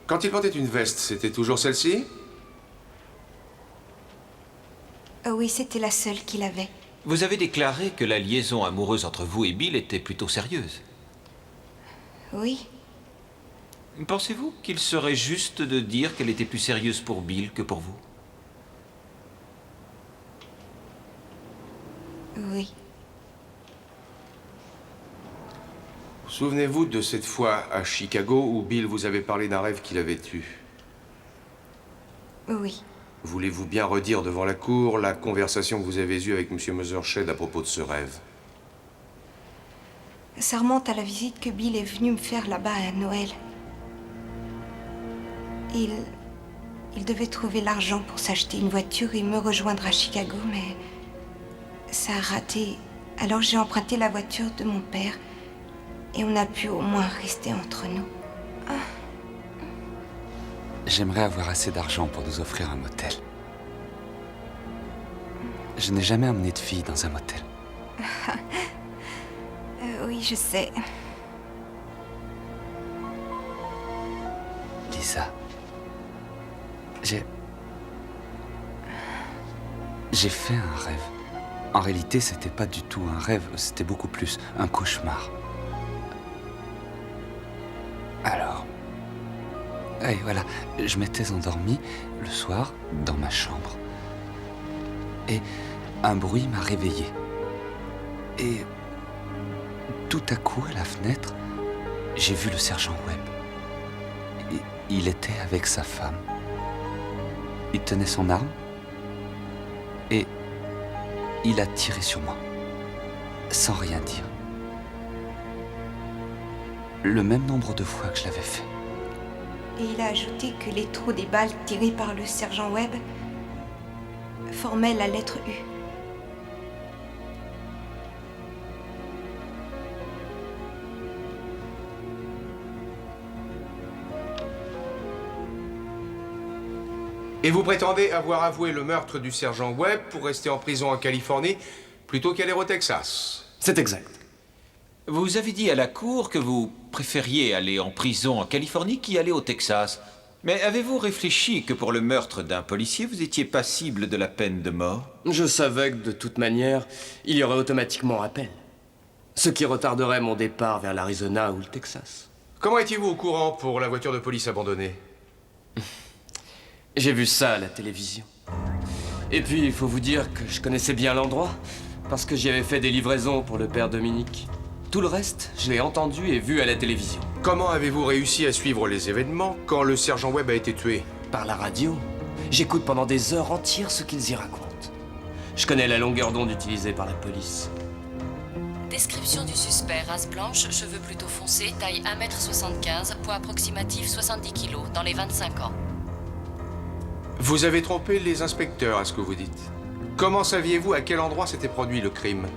Quand il portait une veste, c'était toujours celle-ci? Oui, c'était la seule qu'il avait. Vous avez déclaré que la liaison amoureuse entre vous et Bill était plutôt sérieuse. Oui. Pensez-vous qu'il serait juste de dire qu'elle était plus sérieuse pour Bill que pour vous? Oui. Souvenez-vous de cette fois à Chicago où Bill vous avait parlé d'un rêve qu'il avait eu. Oui. Voulez-vous bien redire devant la cour la conversation que vous avez eue avec M. Mothershed à propos de ce rêve? Ça remonte à la visite que Bill est venu me faire là-bas à Noël. Il devait trouver l'argent pour s'acheter une voiture et me rejoindre à Chicago, mais ça a raté. Alors j'ai emprunté la voiture de mon père et on a pu au moins rester entre nous. J'aimerais avoir assez d'argent pour nous offrir un motel. Je n'ai jamais emmené de fille dans un motel. Oui, je sais. Lisa, j'ai fait un rêve. En réalité, c'était pas du tout un rêve, c'était beaucoup plus un cauchemar. Alors, et voilà, je m'étais endormi le soir dans ma chambre. Et un bruit m'a réveillé. Et tout à coup, à la fenêtre, j'ai vu le sergent Webb. Et il était avec sa femme. Il tenait son arme et il a tiré sur moi, sans rien dire. Le même nombre de fois que je l'avais fait. Et il a ajouté que les trous des balles tirées par le sergent Webb formaient la lettre U. Et vous prétendez avoir avoué le meurtre du sergent Webb pour rester en prison en Californie plutôt qu'aller au Texas? C'est exact. Vous avez dit à la cour que vous préfériez aller en prison en Californie qu'y aller au Texas. Mais avez-vous réfléchi que pour le meurtre d'un policier, vous étiez passible de la peine de mort? Je savais que de toute manière, il y aurait automatiquement appel. Ce qui retarderait mon départ vers l'Arizona ou le Texas. Comment étiez-vous au courant pour la voiture de police abandonnée? J'ai vu ça à la télévision. Et puis, il faut vous dire que je connaissais bien l'endroit, parce que j'y avais fait des livraisons pour le père Dominique. Tout le reste, je l'ai entendu et vu à la télévision. Comment avez-vous réussi à suivre les événements quand le sergent Webb a été tué? Par la radio. J'écoute pendant des heures entières ce qu'ils y racontent. Je connais la longueur d'onde utilisée par la police. Description du suspect, race blanche, cheveux plutôt foncés, taille 1m75, poids approximatif 70 kg, dans les 25 ans. Vous avez trompé les inspecteurs à ce que vous dites. Comment saviez-vous à quel endroit s'était produit le crime?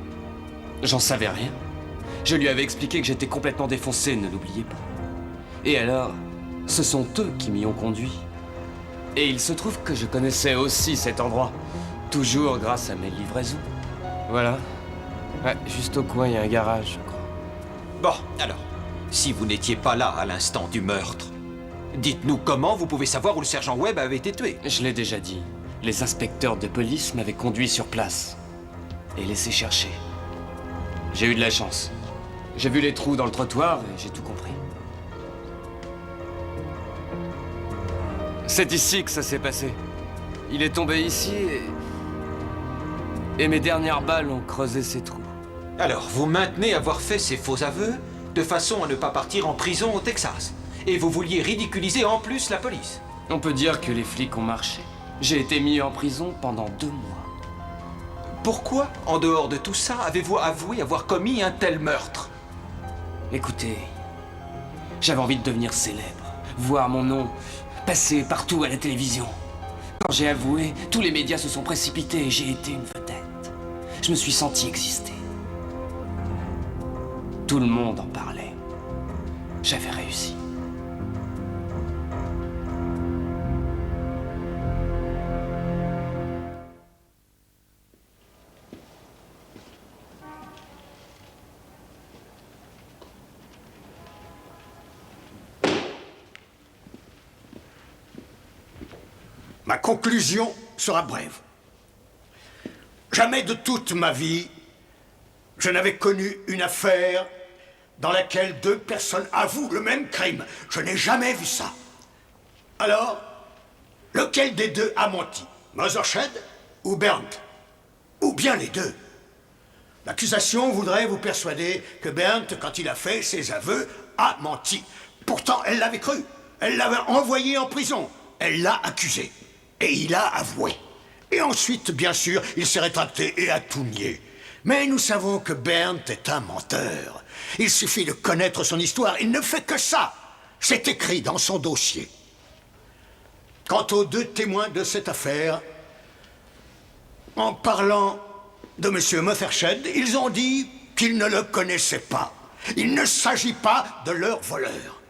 J'en savais rien. Je lui avais expliqué que j'étais complètement défoncé, ne l'oubliez pas. Et alors, ce sont eux qui m'y ont conduit. Et il se trouve que je connaissais aussi cet endroit, toujours grâce à mes livraisons. Voilà. Ouais, juste au coin, il y a un garage, je crois. Bon, alors, si vous n'étiez pas là à l'instant du meurtre, dites-nous comment vous pouvez savoir où le sergent Webb avait été tué. Je l'ai déjà dit. Les inspecteurs de police m'avaient conduit sur place et laissé chercher. J'ai eu de la chance. J'ai vu les trous dans le trottoir et j'ai tout compris. C'est ici que ça s'est passé. Il est tombé ici et mes dernières balles ont creusé ces trous. Alors, vous maintenez avoir fait ces faux aveux de façon à ne pas partir en prison au Texas. Et vous vouliez ridiculiser en plus la police. On peut dire que les flics ont marché. J'ai été mis en prison pendant 2 mois. Pourquoi, en dehors de tout ça, avez-vous avoué avoir commis un tel meurtre? Écoutez, j'avais envie de devenir célèbre, voir mon nom passer partout à la télévision. Quand j'ai avoué, tous les médias se sont précipités et j'ai été une vedette. Je me suis senti exister. Tout le monde en parlait. J'avais réussi. Ma conclusion sera brève. Jamais de toute ma vie, je n'avais connu une affaire dans laquelle 2 personnes avouent le même crime. Je n'ai jamais vu ça. Alors, lequel des 2 a menti? Mothershed ou Bernd? Ou bien les 2? L'accusation voudrait vous persuader que Bernd, quand il a fait ses aveux, a menti. Pourtant, elle l'avait cru. Elle l'avait envoyé en prison. Elle l'a accusé. Et il a avoué. Et ensuite, bien sûr, il s'est rétracté et a tout nié. Mais nous savons que Bernd est un menteur. Il suffit de connaître son histoire. Il ne fait que ça. C'est écrit dans son dossier. Quant aux 2 témoins de cette affaire, en parlant de M. Mothershed, ils ont dit qu'ils ne le connaissaient pas. Il ne s'agit pas de leur voleur.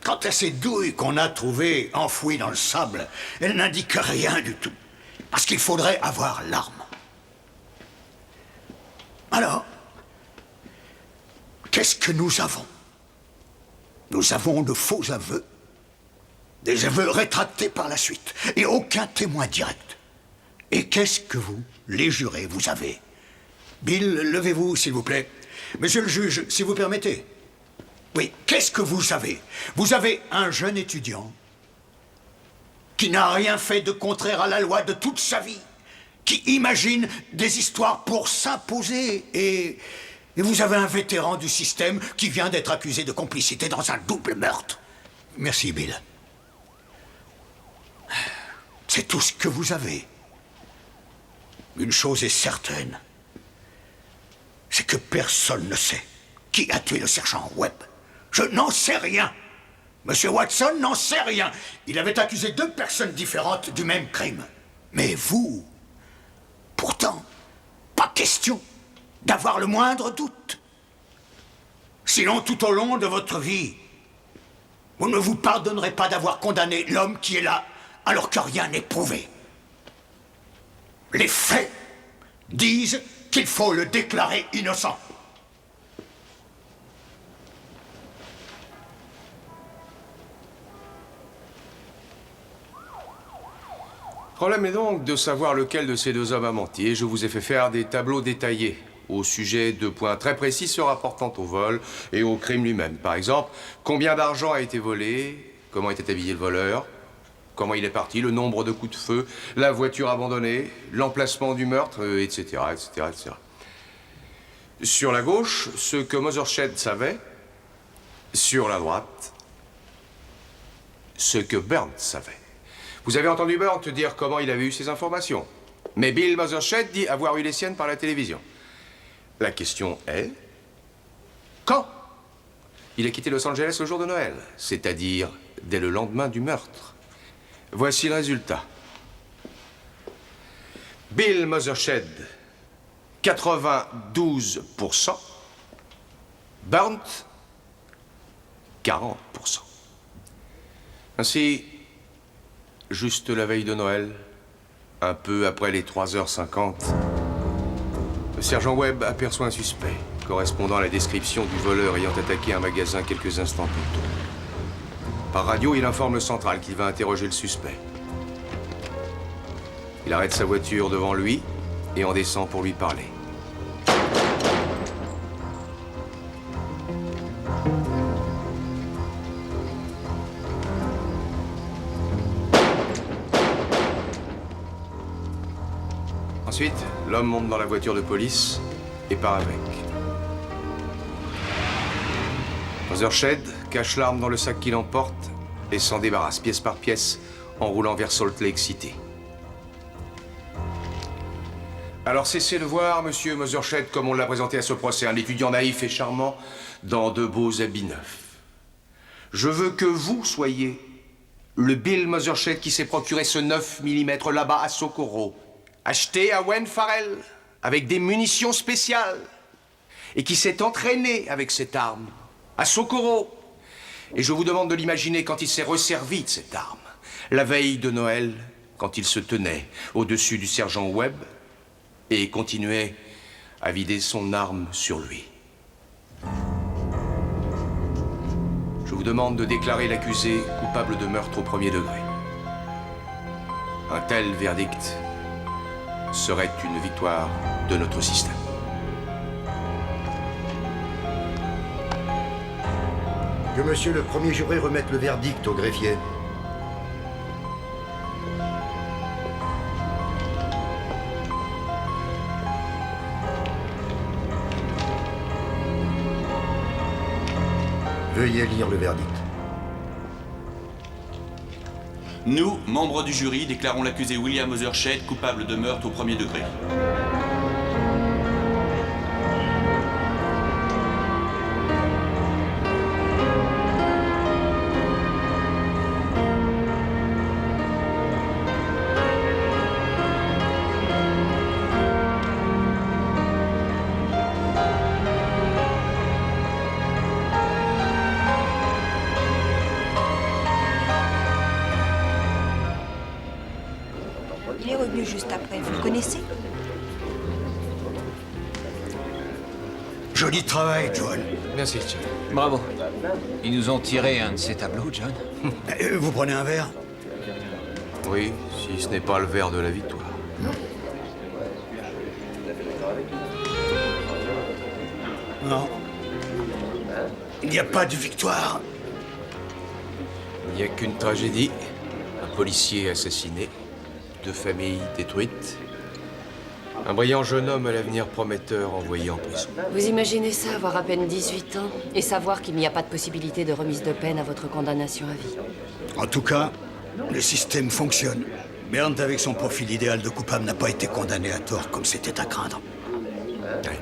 Quant à ces douilles qu'on a trouvées enfouies dans le sable, elles n'indiquent rien du tout. Parce qu'il faudrait avoir l'arme. Alors, qu'est-ce que nous avons? Nous avons de faux aveux, des aveux rétractés par la suite, et aucun témoin direct. Et qu'est-ce que vous, les jurés, vous avez? Bill, levez-vous, s'il vous plaît. Monsieur le juge, si vous permettez. Oui, qu'est-ce que vous avez? Vous avez un jeune étudiant qui n'a rien fait de contraire à la loi de toute sa vie, qui imagine des histoires pour s'imposer, et vous avez un vétéran du système qui vient d'être accusé de complicité dans un double meurtre. Merci, Bill. C'est tout ce que vous avez. Une chose est certaine, c'est que personne ne sait qui a tué le sergent Webb. Je n'en sais rien. Monsieur Watson n'en sait rien. Il avait accusé 2 personnes différentes du même crime. Mais vous, pourtant, pas question d'avoir le moindre doute. Sinon, tout au long de votre vie, vous ne vous pardonnerez pas d'avoir condamné l'homme qui est là, alors que rien n'est prouvé. Les faits disent qu'il faut le déclarer innocent. Le problème est donc de savoir lequel de ces 2 hommes a menti, et je vous ai fait faire des tableaux détaillés au sujet de points très précis se rapportant au vol et au crime lui-même. Par exemple, combien d'argent a été volé, comment était habillé le voleur, comment il est parti, le nombre de coups de feu, la voiture abandonnée, l'emplacement du meurtre, etc., etc., etc. Sur la gauche, ce que Mothershed savait. Sur la droite, ce que Bernd savait. Vous avez entendu Bernd dire comment il avait eu ces informations. Mais Bill Mothershed dit avoir eu les siennes par la télévision. La question est... quand il a quitté Los Angeles le jour de Noël, c'est-à-dire dès le lendemain du meurtre. Voici le résultat. Bill Mothershed, 92%. Bernd, 40%. Ainsi, juste la veille de Noël, un peu après les 3h50, le sergent Webb aperçoit un suspect, correspondant à la description du voleur ayant attaqué un magasin quelques instants plus tôt. Par radio, il informe le central qu'il va interroger le suspect. Il arrête sa voiture devant lui et en descend pour lui parler. Ensuite, l'homme monte dans la voiture de police et part avec. Mothershed cache l'arme dans le sac qu'il emporte et s'en débarrasse pièce par pièce en roulant vers Salt Lake City. Alors cessez de voir Monsieur Mothershed comme on l'a présenté à ce procès, un étudiant naïf et charmant dans de beaux habits neufs. Je veux que vous soyez le Bill Mothershed qui s'est procuré ce 9 mm là-bas à Socorro, acheté à Wayne Farrell avec des munitions spéciales et qui s'est entraîné avec cette arme à Socorro. Et je vous demande de l'imaginer quand il s'est resservi de cette arme, la veille de Noël, quand il se tenait au-dessus du sergent Webb et continuait à vider son arme sur lui. Je vous demande de déclarer l'accusé coupable de meurtre au premier degré. Un tel verdict serait une victoire de notre système. Que monsieur le premier juré remette le verdict au greffier. Veuillez lire le verdict. Nous, membres du jury, déclarons l'accusé William Mothershed coupable de meurtre au premier degré. Il est revenu juste après. Vous le connaissez? Joli travail, John. Merci, John. Bravo. Ils nous ont tiré un de ces tableaux, John. Vous prenez un verre? Oui, si ce n'est pas le verre de la victoire. Non. Il n'y a pas de victoire. Il n'y a qu'une tragédie. Un policier assassiné. 2 familles détruites. Un brillant jeune homme à l'avenir prometteur envoyé en prison. Vous imaginez ça, avoir à peine 18 ans, et savoir qu'il n'y a pas de possibilité de remise de peine à votre condamnation à vie. En tout cas, le système fonctionne. Bernd, avec son profil idéal de coupable, n'a pas été condamné à tort comme c'était à craindre. Ouais.